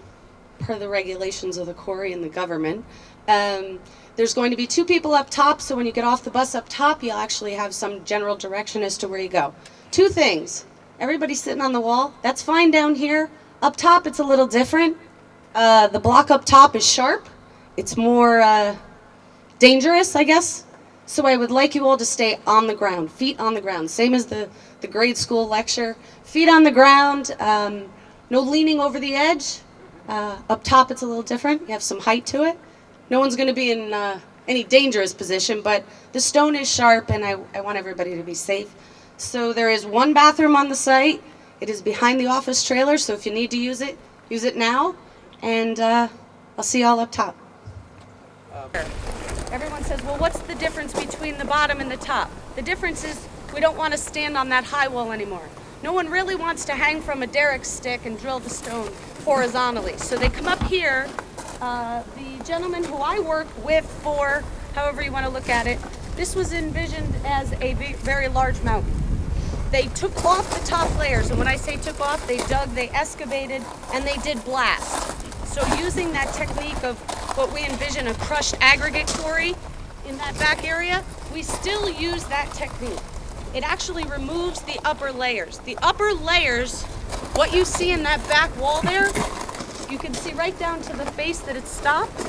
per the regulations of the quarry and the government. There's going to be 2 people up top, so when you get off the bus up top, you'll actually have some general direction as to where you go. 2 things. Everybody's sitting on the wall. That's fine down here. Up top, it's a little different. The block up top is sharp. It's more dangerous, I guess. So I would like you all to stay on the ground, feet on the ground, same as the grade school lecture. Feet on the ground, no leaning over the edge. Up top, it's a little different. You have some height to it. No one's going to be in any dangerous position, but the stone is sharp, and I want everybody to be safe. So there is 1 bathroom on the site. It is behind the office trailer, so if you need to use it, Use it now, and I'll see y'all up top. Everyone says, well, what's the difference between the bottom and the top? The difference is we don't want to stand on that high wall anymore. No one really wants to hang from a derrick stick and drill the stone horizontally. So they come up here. The gentleman who I work with for, however you want to look at it, this was envisioned as a very large mountain. They took off the top layers, and when I say took off, they dug, they excavated, and they did blast. So using that technique of what we envision a crushed aggregate quarry in that back area, we still use that technique. It actually removes the upper layers. The upper layers, what you see in that back wall there, you can see right down to the face that it's stopped,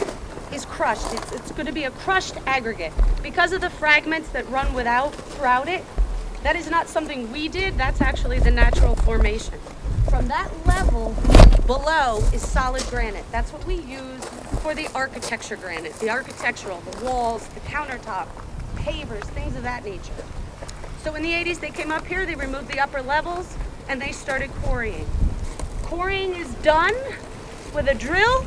is crushed. It's going to be a crushed aggregate. Because of the fragments that run throughout it, that is not something we did, that's actually the natural formation. From that level below is solid granite. That's what we use for the architecture granite, the architectural, the walls, the countertop, pavers, things of that nature. So in the 80s, they came up here, they removed the upper levels, and they started quarrying. Quarrying is done with a drill,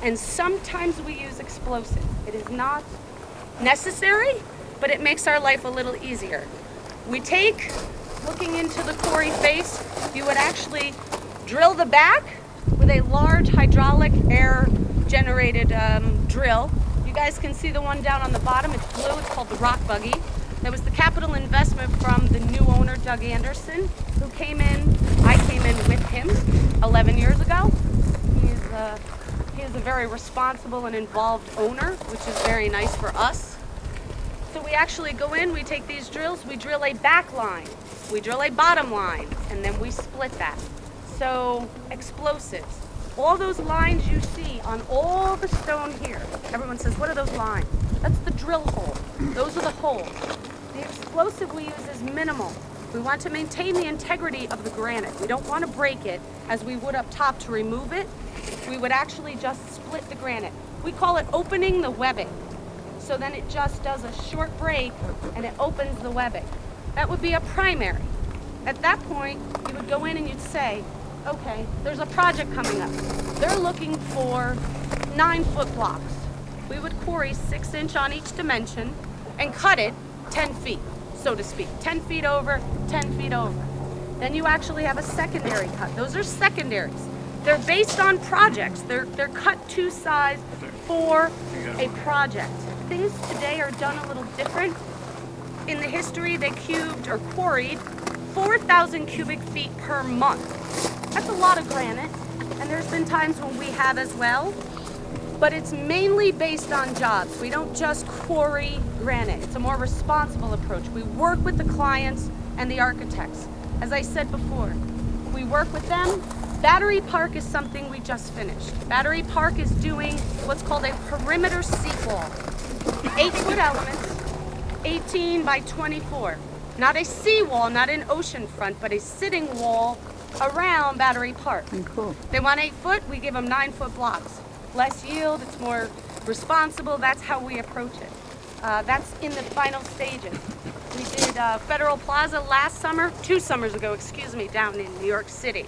and sometimes we use explosives. It is not necessary, but it makes our life a little easier. We take, looking into the quarry face, you would actually drill the back with a large hydraulic air generated drill. You guys can see the one down on the bottom. It's blue. It's called the rock buggy. That was the capital investment from the new owner, Doug Anderson, who came in. I came in with him 11 years ago. He is a very responsible and involved owner, which is very nice for us. So we actually go in, we take these drills, we drill a back line, we drill a bottom line, and then we split that. So explosives. All those lines you see on all the stone here, everyone says, what are those lines? That's the drill hole. Those are the holes. The explosive we use is minimal. We want to maintain the integrity of the granite. We don't want to break it as we would up top to remove it. We would actually just split the granite. We call it opening the webbing. So then it just does a short break and it opens the webbing. That would be a primary. At that point, you would go in and you'd say, okay, there's a project coming up. They're looking for 9-foot blocks. We would quarry 6-inch on each dimension and cut it 10 feet, so to speak. 10 feet over, 10 feet over. Then you actually have a secondary cut. Those are secondaries. They're based on projects. They're cut to size for a project. Things today are done a little different. In the history, they cubed or quarried 4,000 cubic feet per month. That's a lot of granite, and there's been times when we have as well, but it's mainly based on jobs. We don't just quarry granite. It's a more responsible approach. We work with the clients and the architects. As I said before, we work with them. Battery Park is something we just finished. Battery Park is doing what's called a perimeter seat wall. 8-foot elements, 18 by 24. Not a seawall, not an ocean front, but a sitting wall around Battery Park. Cool. They want 8 foot, we give them 9-foot blocks. Less yield, it's more responsible, that's how we approach it. That's in the final stages. We did Federal Plaza last summer, 2 summers ago, down in New York City.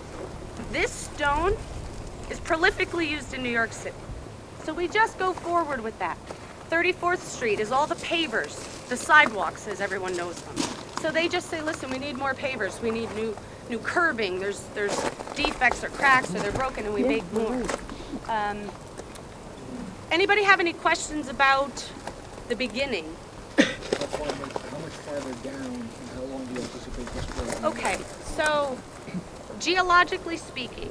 This stone is prolifically used in New York City. So we just go forward with that. 34th Street is all the pavers, the sidewalks, as everyone knows them. So they just say, listen, we need more pavers, we need new curbing, there's defects or cracks or they're broken and we make more. Anybody have any questions about the beginning? How much farther down and how long do you anticipate this program? Okay, so geologically speaking,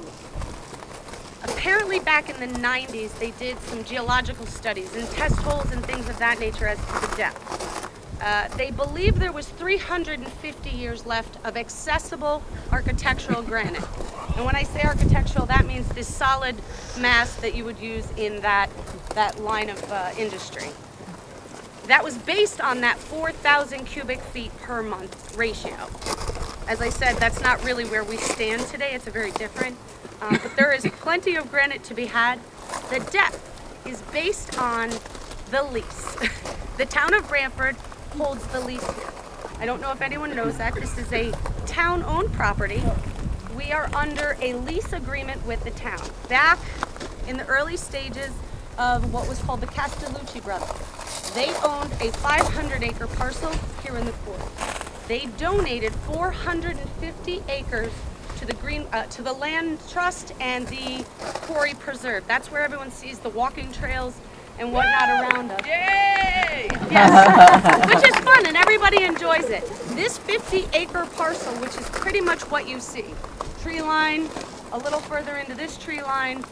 apparently back in the 90s they did some geological studies and test holes and things of that nature as to the depth. They believe there was 350 years left of accessible architectural granite. And when I say architectural, that means this solid mass that you would use in that line of industry. That was based on that 4,000 cubic feet per month ratio. As I said, that's not really where we stand today. It's a very different. But there is plenty of granite to be had. The depth is based on the lease. The town of Brantford holds the lease here. I don't know if anyone knows that. This is a town-owned property. we are under a lease agreement with the town. Back in the early stages of what was called the Castellucci brothers, they owned a 500-acre parcel here in the quarry. They donated 450 acres to the land trust and the quarry preserve. That's where everyone sees the walking trails and whatnot around us. Yay! Yes, which is fun and everybody enjoys it. This 50-acre parcel, which is pretty much what you see, tree line, a little further into this tree line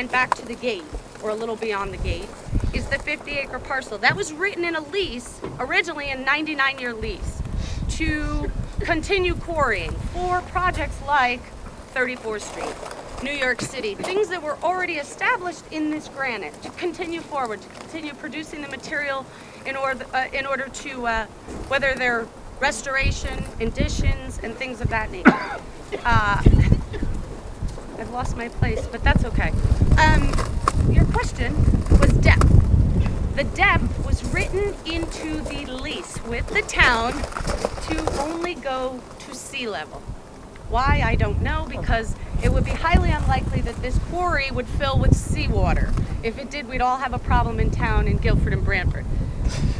back to the gate, or a little beyond the gate, is the 50-acre parcel. That was written in a lease, originally a 99-year lease, to continue quarrying for projects like 34th Street, New York City, things that were already established in this granite, to continue forward, to continue producing the material in order to, whether they're restoration, additions, and things of that nature. I've lost my place, but that's okay. Your question was depth. The depth was written into the lease with the town to only go to sea level. Why, I don't know, because it would be highly unlikely that this quarry would fill with seawater. If it did, we'd all have a problem in town in Guilford and Brantford.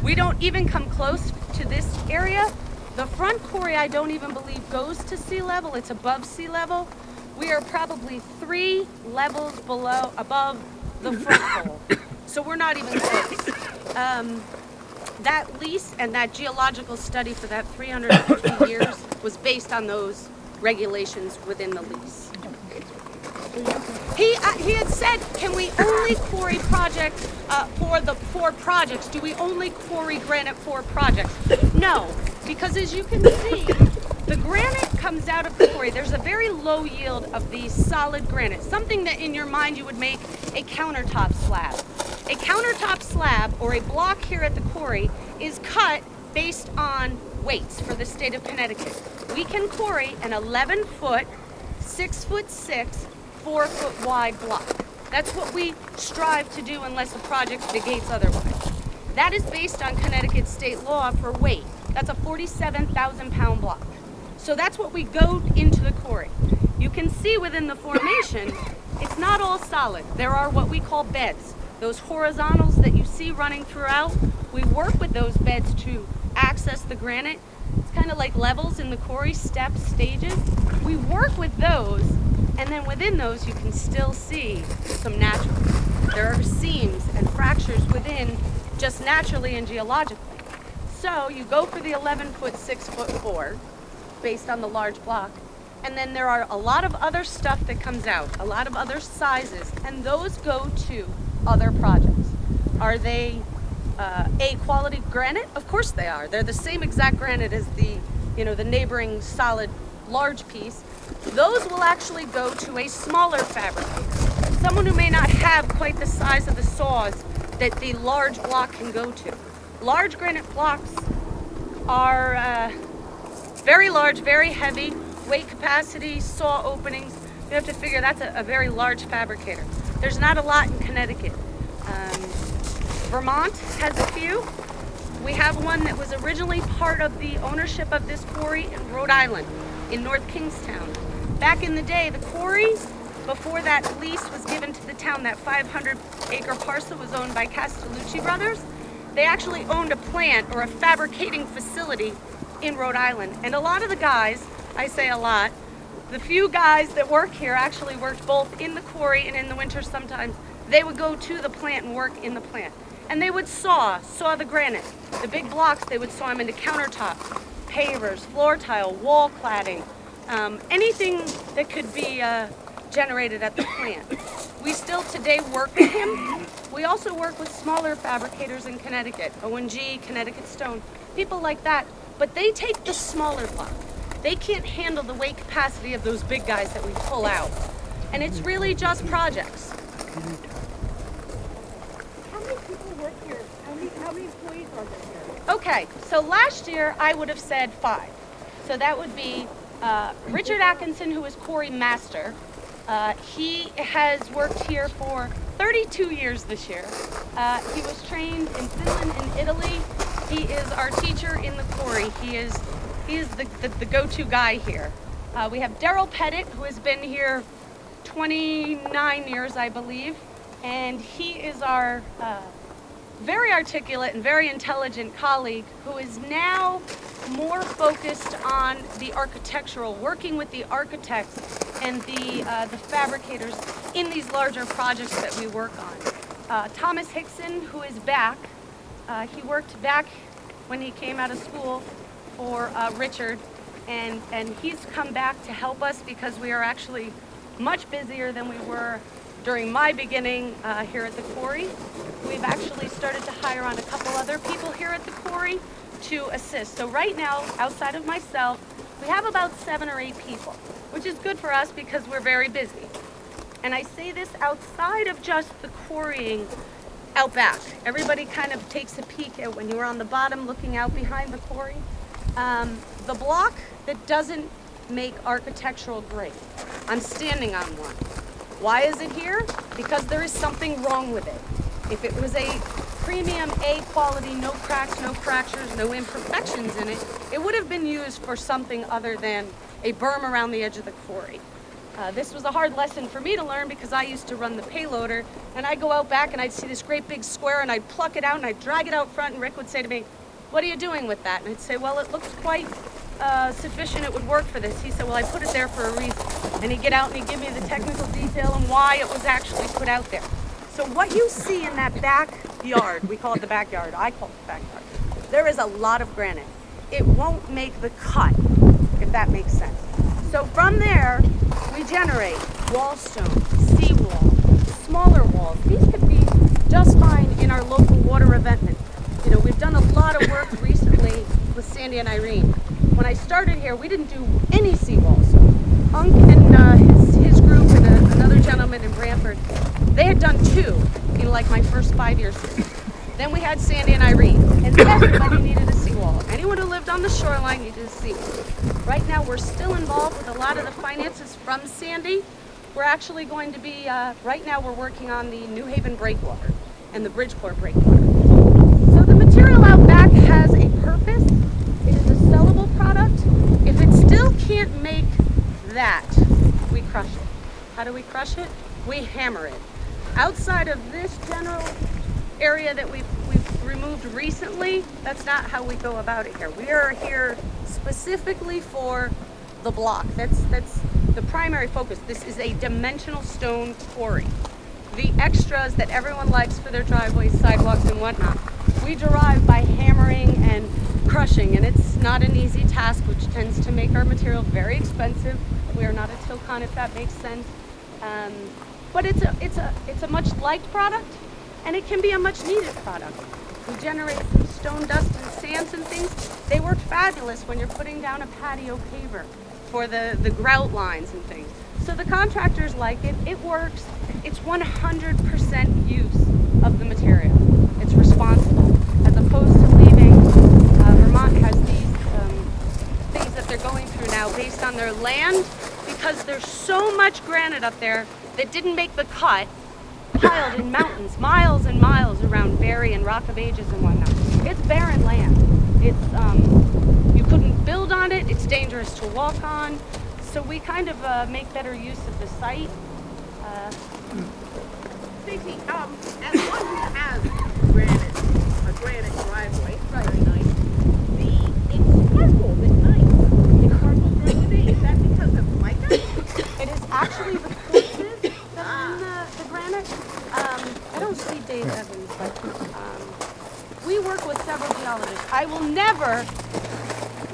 We don't even come close to this area. The front quarry, I don't even believe, goes to sea level. It's above sea level. We are probably 3 levels above the front hole. So we're not even close. That lease and that geological study for that 350 years was based on those regulations within the lease. He had said, can we only quarry project for the 4 projects? Do we only quarry granite for projects? No, because as you can see, the granite comes out of the quarry. There's a very low yield of the solid granite, something that in your mind you would make a countertop slab. A countertop slab, or a block here at the quarry, is cut based on weights for the state of Connecticut. We can quarry an 11-foot, 6'6", 4-foot wide block. That's what we strive to do unless the project negates otherwise. That is based on Connecticut state law for weight. That's a 47,000-pound block. So that's what we go into the quarry. You can see within the formation, it's not all solid. There are what we call beds. Those horizontals that you see running throughout, we work with those beds to access the granite. It's kind of like levels in the quarry, steps, stages. We work with those, and then within those you can still see some natural. There are seams and fractures within just naturally and geologically. So you go for the 11-foot, 6'4", based on the large block, and then there are a lot of other stuff that comes out, a lot of other sizes, and those go to other projects. Are they A-quality granite? Of course they are. They're the same exact granite as the neighboring solid large piece. Those will actually go to a smaller fabricator, someone who may not have quite the size of the saws that the large block can go to. Large granite blocks are very large, very heavy, weight capacity, saw openings. You have to figure that's a very large fabricator. There's not a lot in Connecticut. Vermont has a few. We have one that was originally part of the ownership of this quarry in Rhode Island, in North Kingstown. Back in the day, the quarry, before that lease was given to the town, that 500-acre parcel was owned by Castellucci brothers. They actually owned a plant or a fabricating facility in Rhode Island. And a lot of the guys, I say a lot, the few guys that work here actually worked both in the quarry and in the winter sometimes. They would go to the plant and work in the plant. And they would saw the granite. The big blocks, they would saw them into countertop, pavers, floor tile, wall cladding, anything that could be generated at the plant. We still today work with him. We also work with smaller fabricators in Connecticut, O&G, Connecticut Stone, people like that. But they take the smaller block. They can't handle the weight capacity of those big guys that we pull out. And it's really just projects. How many people work here? How many employees are there here? Okay, so last year I would have said 5. So that would be Richard Atkinson, who is quarry master. He has worked here for 32 years this year. He was trained in Finland and Italy. He is our teacher in the quarry. He is the go-to guy here. We have Daryl Pettit, who has been here 29 years, I believe, and he is our very articulate and very intelligent colleague who is now more focused on the architectural, working with the architects and the fabricators in these larger projects that we work on. Thomas Hickson, who is back, he worked back when he came out of school for Richard, and he's come back to help us because we are actually much busier than we were during my beginning here at the Quarry. We've actually started to hire on a couple other people here at the Quarry to assist. So right now, outside of myself, we have about 7 or 8 people, which is good for us because we're very busy. And I say this outside of just the quarrying out back. Everybody kind of takes a peek at when you're on the bottom looking out behind the quarry. The block that doesn't make architectural grade, I'm standing on one. Why is it here? Because there is something wrong with it. If it was a premium A quality, no cracks, no fractures, no imperfections in it, it would have been used for something other than a berm around the edge of the quarry. This was a hard lesson for me to learn because I used to run the payloader, and I'd go out back and I'd see this great big square and I'd pluck it out and I'd drag it out front, and Rick would say to me, "What are you doing with that?" And I'd say, "Well, it looks quite sufficient, it would work for this." He said, "Well, I put it there for a reason." And he'd get out and he'd give me the technical detail and why it was actually put out there. So what you see in that backyard, we call it the backyard, I call it the backyard, there is a lot of granite. It won't make the cut, if that makes sense. So from there, we generate wall stone, seawall, smaller walls. These could be just fine in our local water revetment. You know, we've done a lot of work recently with Sandy and Irene. When I started here, we didn't do any seawalls. Unk and his group and another gentleman in Brantford, they had done 2 in like my first 5 years here. Then we had Sandy and Irene, and everybody needed a seawall. Anyone who lived on the shoreline needed a seawall. Right now, we're still involved with a lot of the finances from Sandy. We're actually going to be, right now we're working on the New Haven breakwater and the Bridgeport breakwater. So the material out back has a purpose. It is a sellable product. If it still can't make that, we crush it. How do we crush it? We hammer it. Outside of this general area that we've removed recently, that's not how we go about it here. We are here specifically for the block. That's the primary focus. This is a dimensional stone quarry. The extras that everyone likes for their driveways, sidewalks, and whatnot, we derive by hammering and crushing, and it's not an easy task, which tends to make our material very expensive. We are not a Tilcon, if that makes sense. But it's a much liked product, and it can be a much needed product. We generate some stone dust and sands and things. They work fabulous when you're putting down a patio paver for the grout lines and things. So the contractors like it. It works. It's 100% use of the material. It's responsible, as opposed to leaving. Vermont has these things that they're going through now based on their land, because there's so much granite up there that didn't make the cut, piled in mountains, miles and miles around Berry and Rock of Ages and whatnot. It's barren land. It's you couldn't build on it. It's dangerous to walk on. So we kind of make better use of the site. Stacy, as one who has a granite driveway, Right. very nice. It sparkles at night. It sparkles during the day. Is that because of mica? It is actually the quartzes that are in the granite. I don't see Dave Evans, but we work with several geologists. I will never.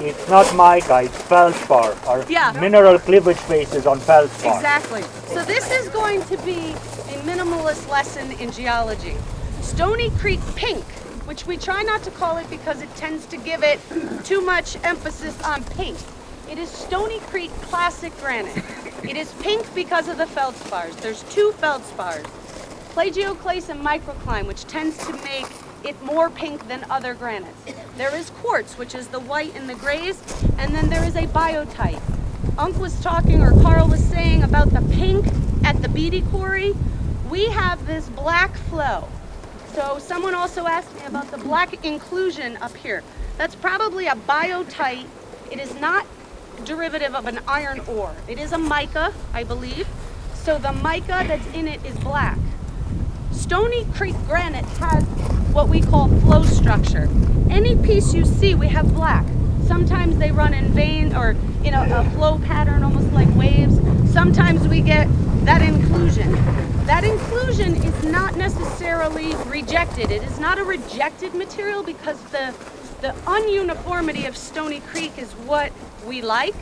It's not mica, it's feldspar, or Yeah. mineral cleavage bases on feldspar. Exactly. So this is going to be a minimalist lesson in geology. Stony Creek pink, which we try not to call it because it tends to give it too much emphasis on pink. It is Stony Creek classic granite. It is pink because of the feldspars. There's 2 feldspars, plagioclase and microcline, which tends to make it more pink than other granites. There is quartz, which is the white and the grays, and then there is a biotite. Unk was talking, or Carl was saying, about the pink at the Beatty Quarry. We have this black flow. So someone also asked me about the black inclusion up here. That's probably a biotite. It is not derivative of an iron ore. It is a mica, I believe. So the mica that's in it is black. Stony Creek granite has what we call flow structure. Any piece you see, we have black. Sometimes they run in vein or in a flow pattern, almost like waves. Sometimes we get that inclusion. That inclusion is not necessarily rejected. It is not a rejected material because the ununiformity of Stony Creek is what we like.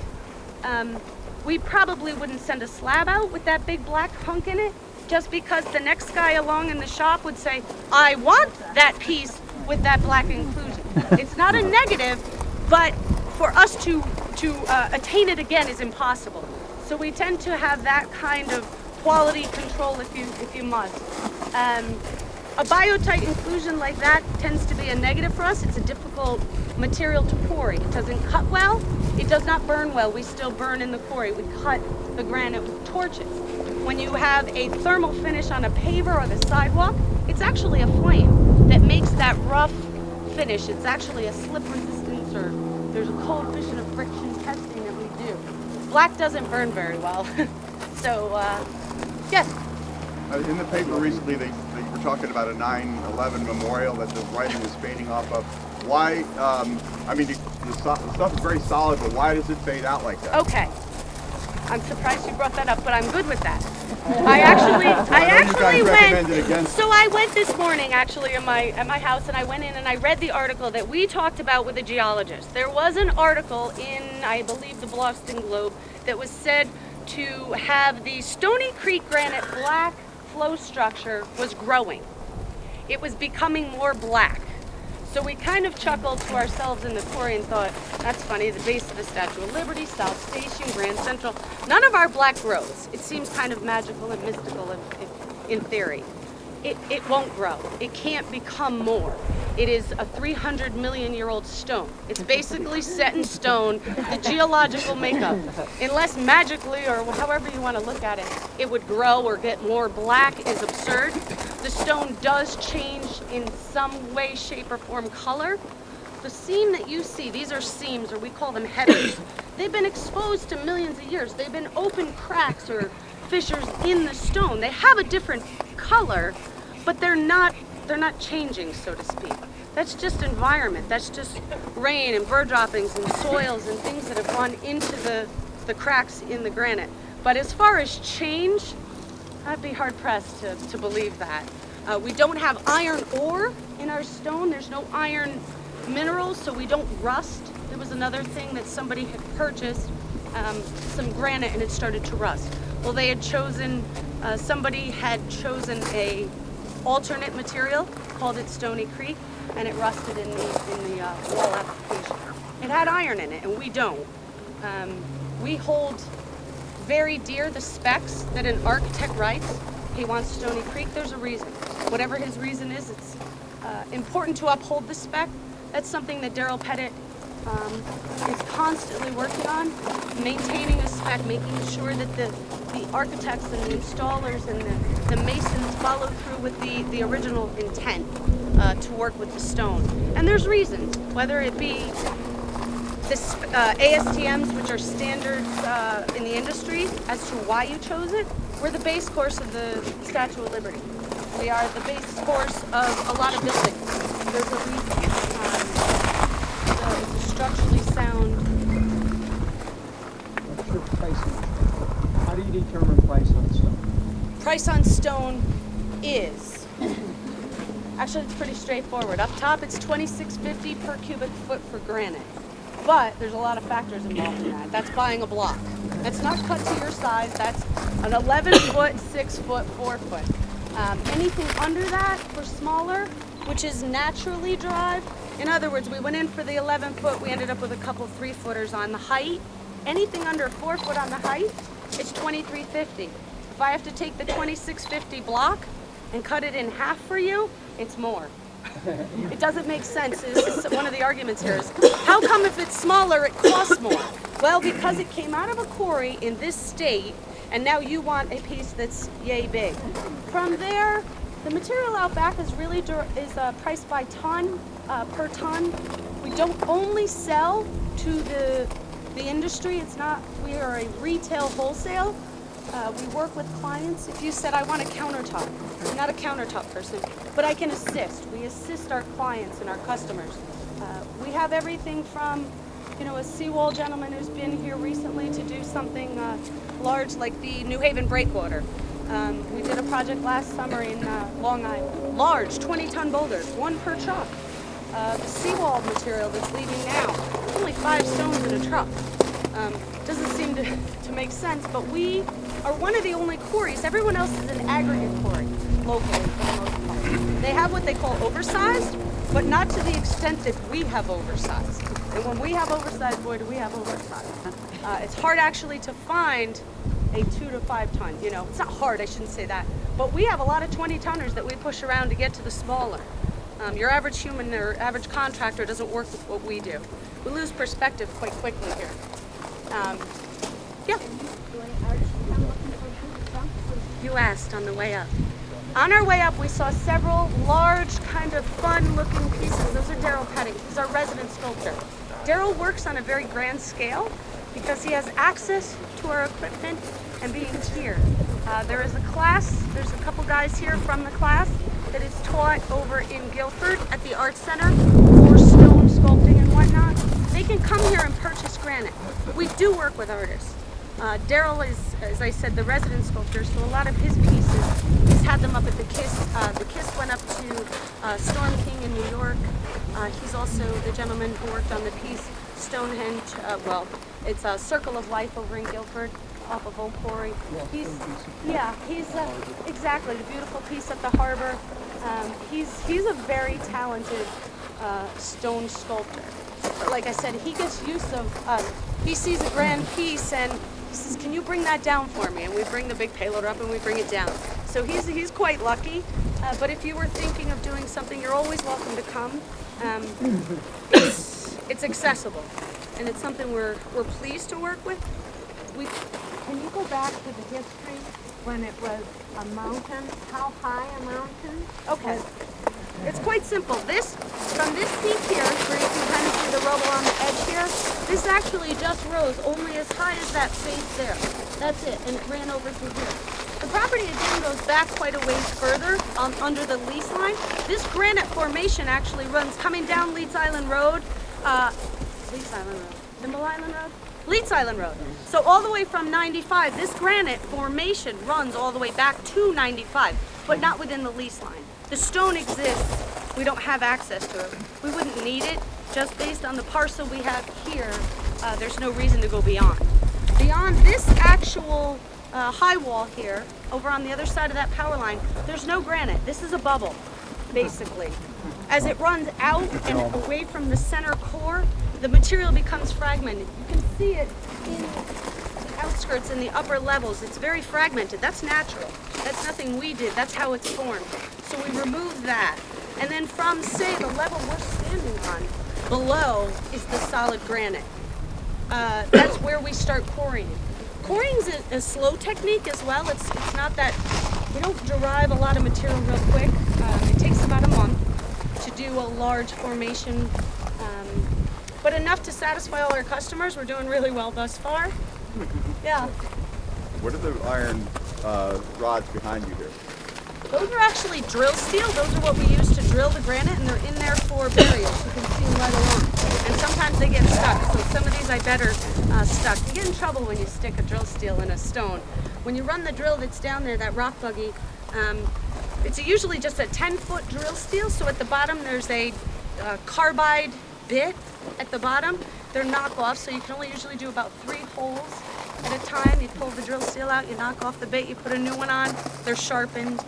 We probably wouldn't send a slab out with that big black hunk in it just because the next guy along in the shop would say, I want that piece with that black inclusion. It's not a negative, but for us to attain it again is impossible. So we tend to have that kind of quality control if you must. A biotite inclusion like that tends to be a negative for us. It's a difficult material to quarry. It doesn't cut well. It does not burn well. We still burn in the quarry. We cut the granite with torches. When you have a thermal finish on a paver or the sidewalk, it's actually a flame that makes that rough finish. It's actually a slip resistance, or there's a coefficient of friction testing that we do. Black doesn't burn very well. So, yes. In the paper recently, they were talking about a 9/11 memorial that the writing was fading off of. Why? I mean, the stuff is very solid, but why does it fade out like that? Okay. I'm surprised you brought that up, but I'm good with that. I actually went. So I went this morning actually at my house, and I went in and I read the article that we talked about with a geologist. There was an article in, I believe, the Boston Globe that was said to have the Stony Creek granite black flow structure was growing. It was becoming more black. So we kind of chuckled to ourselves in the quarry and thought, that's funny, the base of the Statue of Liberty, South Station, Grand Central, none of our black grows. It seems kind of magical and mystical in theory. It won't grow. It can't become more. It is a 300 million year old stone. It's basically set in stone, the geological makeup. Unless magically, or however you want to look at it, it would grow or get more black is absurd. The stone does change in some way, shape, or form color. The seam that you see, these are seams, or we call them headers. They've been exposed to millions of years. They've been open cracks or fissures in the stone. They have a different color, but they're not changing, so to speak. That's just environment. That's just rain and bird droppings and soils and things that have gone into the cracks in the granite. But as far as change, I'd be hard-pressed to believe that. We don't have iron ore in our stone. There's no iron minerals, so we don't rust. There was another thing that somebody had purchased, some granite, and it started to rust. Well, they had chosen, somebody had chosen a alternate material, called it Stony Creek, and it rusted in the wall application. It had iron in it, and we don't. We hold very dear the specs that an architect writes. He wants Stony Creek. There's a reason. Whatever his reason is, it's important to uphold the spec. That's something that Daryl Pettit is constantly working on, maintaining a spec, making sure that the architects and the installers and the masons follow through with the original intent to work with the stone. And there's reasons, whether it be this ASTMs, which are standards in the industry, as to why you chose it. We're the base course of the Statue of Liberty. We are the base course of a lot of buildings. There's a reason. It's a structurally sound. What's your pricing? How do you determine price on stone? Price on stone is, actually it's pretty straightforward. Up top it's $26.50 per cubic foot for granite. But there's a lot of factors involved in that. That's buying a block. That's not cut to your size. That's an 11-foot, 6-foot, 4-foot. Anything under that for smaller, which is naturally derived. In other words, we went in for the 11-foot. We ended up with a couple 3-footers on the height. Anything under 4 foot on the height, it's $23.50. If I have to take the $26.50 block and cut it in half for you, it's more. It doesn't make sense. One of the arguments here is, how come if it's smaller it costs more? Well, because it came out of a quarry in this state, and now you want a piece that's yay big. From there, the material out back is really priced by ton, per ton. We don't only sell to the the industry. It's not, we are a retail wholesale. We work with clients. If you said, I want a countertop, I'm not a countertop person, but I can assist. We assist our clients and our customers. We have everything from, you know, a seawall gentleman who's been here recently to do something large like the New Haven breakwater. We did a project last summer in Long Island. Large, 20-ton boulders, one per truck. The seawall material that's leaving now, it's only 5 stones in a truck. Doesn't seem to make sense, but we are one of the only quarries. Everyone else is an aggregate quarry, locally for the most part. They have what they call oversized, but not to the extent that we have oversized. And when we have oversized, boy, do we have oversized. It's hard actually to find a 2 to 5 ton, you know. It's not hard, I shouldn't say that. But we have a lot of 20-tonners that we push around to get to the smaller. Your average human or average contractor doesn't work with what we do. We lose perspective quite quickly here. Yeah. You asked on the way up. On our way up, we saw several large, kind of fun-looking pieces. Those are Daryl Petting. He's our resident sculptor. Daryl works on a very grand scale because he has access to our equipment and being here. There is a class, there's a couple guys here from the class that is taught over in Guilford at the Art Center for stone sculpting and whatnot. They can come here and purchase granite. We do work with artists. Daryl is, as I said, the resident sculptor, so a lot of his pieces, he's had them up at the KISS. The KISS went up to Storm King in New York. He's also the gentleman who worked on the piece Stonehenge, well, it's a Circle of Life over in Guilford, off of Old Quarry. He's exactly, the beautiful piece at the harbor. He's a very talented stone sculptor. But like I said, he gets use of, he sees a grand piece and he says, can you bring that down for me? And we bring the big payload up and we bring it down. So he's quite lucky. But if you were thinking of doing something, you're always welcome to come. It's accessible, and it's something we're pleased to work with. Can you go back to the history when it was a mountain? How high a mountain? Okay. It's quite simple. From this peak here, where you can kind of see the rubble on the edge here, this actually just rose only as high as that face there. That's it, and it ran over through here. The property again goes back quite a ways further under the lease line. This granite formation actually runs coming down Leeds Island Road, Leeds Island Road, Thimble Island Road? Leeds Island Road. So all the way from 95, this granite formation runs all the way back to 95, but not within the lease line. The stone exists, we don't have access to it. We wouldn't need it, just based on the parcel we have here, there's no reason to go beyond. Beyond this actual high wall here, over on the other side of that power line, there's no granite. This is a bubble, basically. As it runs out and away from the center core, the material becomes fragmented. You can see it in the outskirts, in the upper levels. It's very fragmented. That's natural. That's nothing we did. That's how it's formed. So we removed that. And then from, say, the level we're standing on, below is the solid granite. That's where we start quarrying. Quarrying's a slow technique as well. It's not that, we don't derive a lot of material real quick. It takes about a month to do a large formation, but enough to satisfy all our customers. We're doing really well thus far. Yeah. What are the iron rods behind you here? Those are actually drill steel. Those are what we use to drill the granite, and they're in there for burials. You can see them right along. And sometimes they get stuck, so some of these I bet are stuck. You get in trouble when you stick a drill steel in a stone. When you run the drill that's down there, that rock buggy, it's usually just a 10-foot drill steel, so at the bottom there's a carbide bit at the bottom. They're knockoffs, so you can only usually do about 3 holes at a time. You pull the drill steel out, you knock off the bit, you put a new one on. They're sharpened,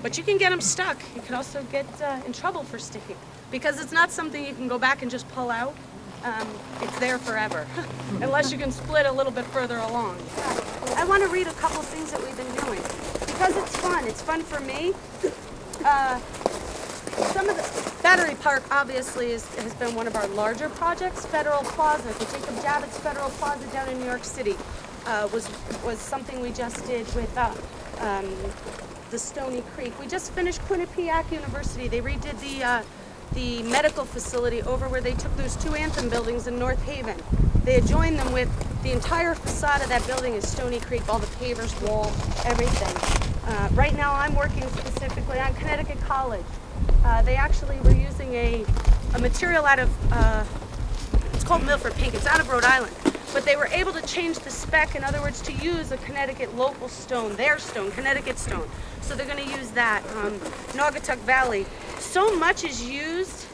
but you can get them stuck. You can also get in trouble for sticking, because it's not something you can go back and just pull out. It's there forever, unless you can split a little bit further along. I want to read a couple things that we've been doing, because it's fun. It's fun for me. Some of the Battery Park obviously has been one of our larger projects. Federal Plaza, the Jacob Javits Federal Plaza down in New York City was something we just did with the Stony Creek. We just finished Quinnipiac University. They redid the medical facility over where they took those 2 Anthem buildings in North Haven. They adjoin them with the entire facade of that building is Stony Creek, all the pavers, wall, everything. Right now I'm working specifically on Connecticut College. They actually were using a material out of, it's called Milford Pink, it's out of Rhode Island. But they were able to change the spec, in other words, to use a Connecticut local stone, their stone, Connecticut stone. So they're going to use that. Naugatuck Valley. So much is used,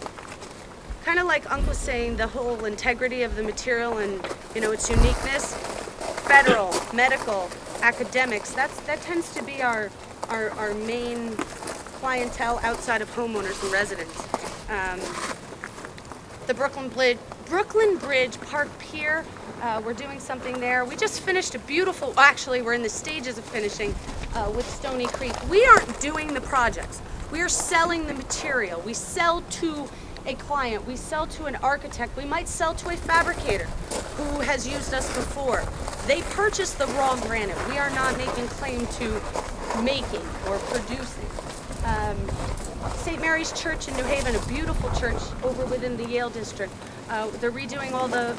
kind of like Uncle was saying, the whole integrity of the material and, you know, its uniqueness. Federal, medical, academics, that tends to be our main clientele outside of homeowners and residents. The Brooklyn Bridge Park Pier, we're doing something there. We just finished a beautiful, actually we're in the stages of finishing with Stony Creek. We aren't doing the projects. We are selling the material. We sell to a client, we sell to an architect, we might sell to a fabricator who has used us before. They purchase the raw granite. We are not making claim to making or producing. St. Mary's Church in New Haven, a beautiful church over within the Yale district. They're redoing all the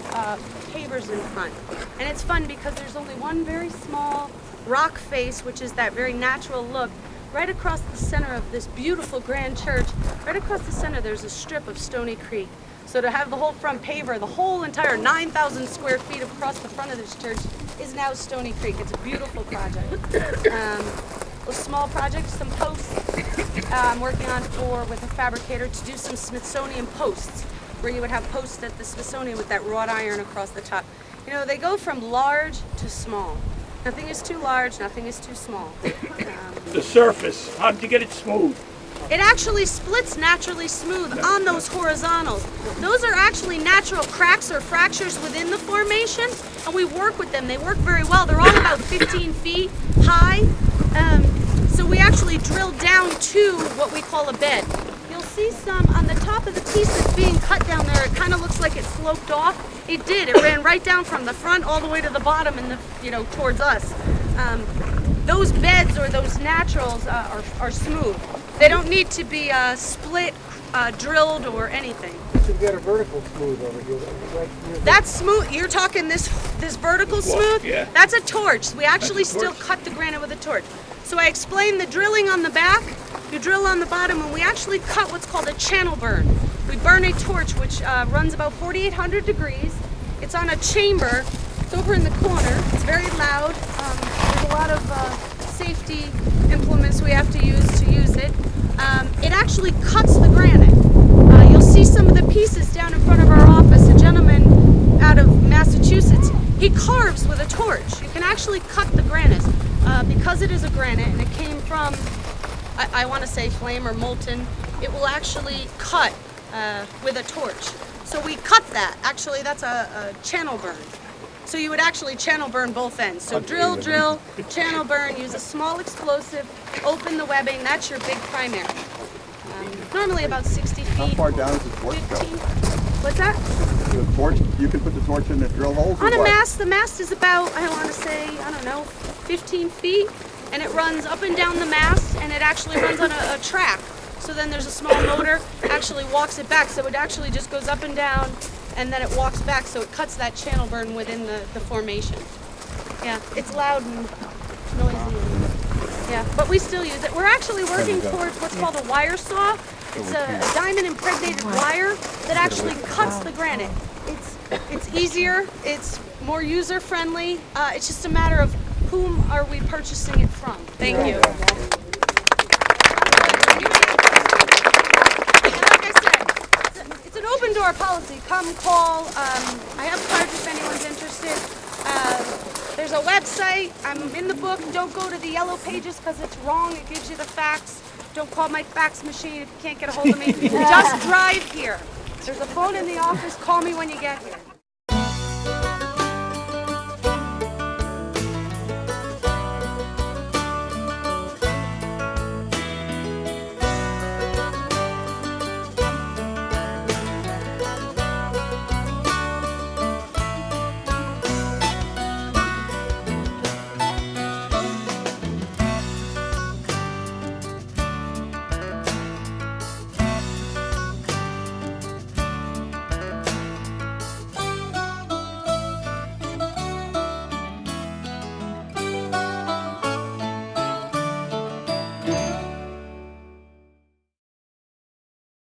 pavers in front. And it's fun because there's only one very small rock face, which is that very natural look. Right across the center of this beautiful grand church, right across the center there's a strip of Stony Creek. So to have the whole front paver, the whole entire 9,000 square feet across the front of this church is now Stony Creek. It's a beautiful project. A small project, some posts I'm working on with a fabricator to do some Smithsonian posts, where you would have posts at the Smithsonian with that wrought iron across the top. You know, they go from large to small. Nothing is too large, nothing is too small. The surface, how did you get it smooth? It actually splits naturally smooth on those horizontals. Those are actually natural cracks or fractures within the formation, and we work with them. They work very well. They're all about 15 feet high. So we actually drill down to what we call a bed. You'll see some on the top of the piece that's being cut down there. It kind of looks like it sloped off. It did. It ran right down from the front all the way to the bottom and towards us. Those beds or those naturals are smooth. They don't need to be split, drilled, or anything. You've got a vertical smooth over here. That's smooth. You're talking this vertical smooth? Yeah. That's a torch. We actually still cut the granite with a torch. So I explained the drilling on the back. You drill on the bottom, and we actually cut what's called a channel burn. We burn a torch which runs about 4,800 degrees. It's on a chamber. It's over in the corner. It's very loud. There's a lot of safety implements we have to use it. It actually cuts the granite. You'll see some of the pieces down in front of our office. A gentleman out of Massachusetts, he carves with a torch. You can actually cut the granite. Because it is a granite and it came from, I want to say flame or molten, it will actually cut with a torch. So we cut that. Actually, that's a channel burn. So you would actually channel burn both ends. So drill, channel burn, use a small explosive, open the webbing, that's your big primary. Normally about 60 feet. How far down does the torch go? 15. What's that? The torch, you can put the torch in the drill holes? On a mast, the mast is about, I want to say, 15 feet. And it runs up and down the mast, and it actually runs on a track. So then there's a small motor, actually walks it back. So it actually just goes up and down, and then it walks back, so it cuts that channel burn within the formation. Yeah, it's loud and noisy. Yeah, but we still use it. We're actually working towards what's called a wire saw. It's a diamond impregnated wire that actually cuts the granite. It's easier, it's more user friendly. It's just a matter of whom are we purchasing it from. Thank you. And like I said, it's an open door policy. Come call. I have cards if anyone's interested. There's a website. I'm in the book. Don't go to the yellow pages because it's wrong. It gives you the facts. Don't call my fax machine if you can't get a hold of me. Just drive here. There's a phone in the office. Call me when you get here.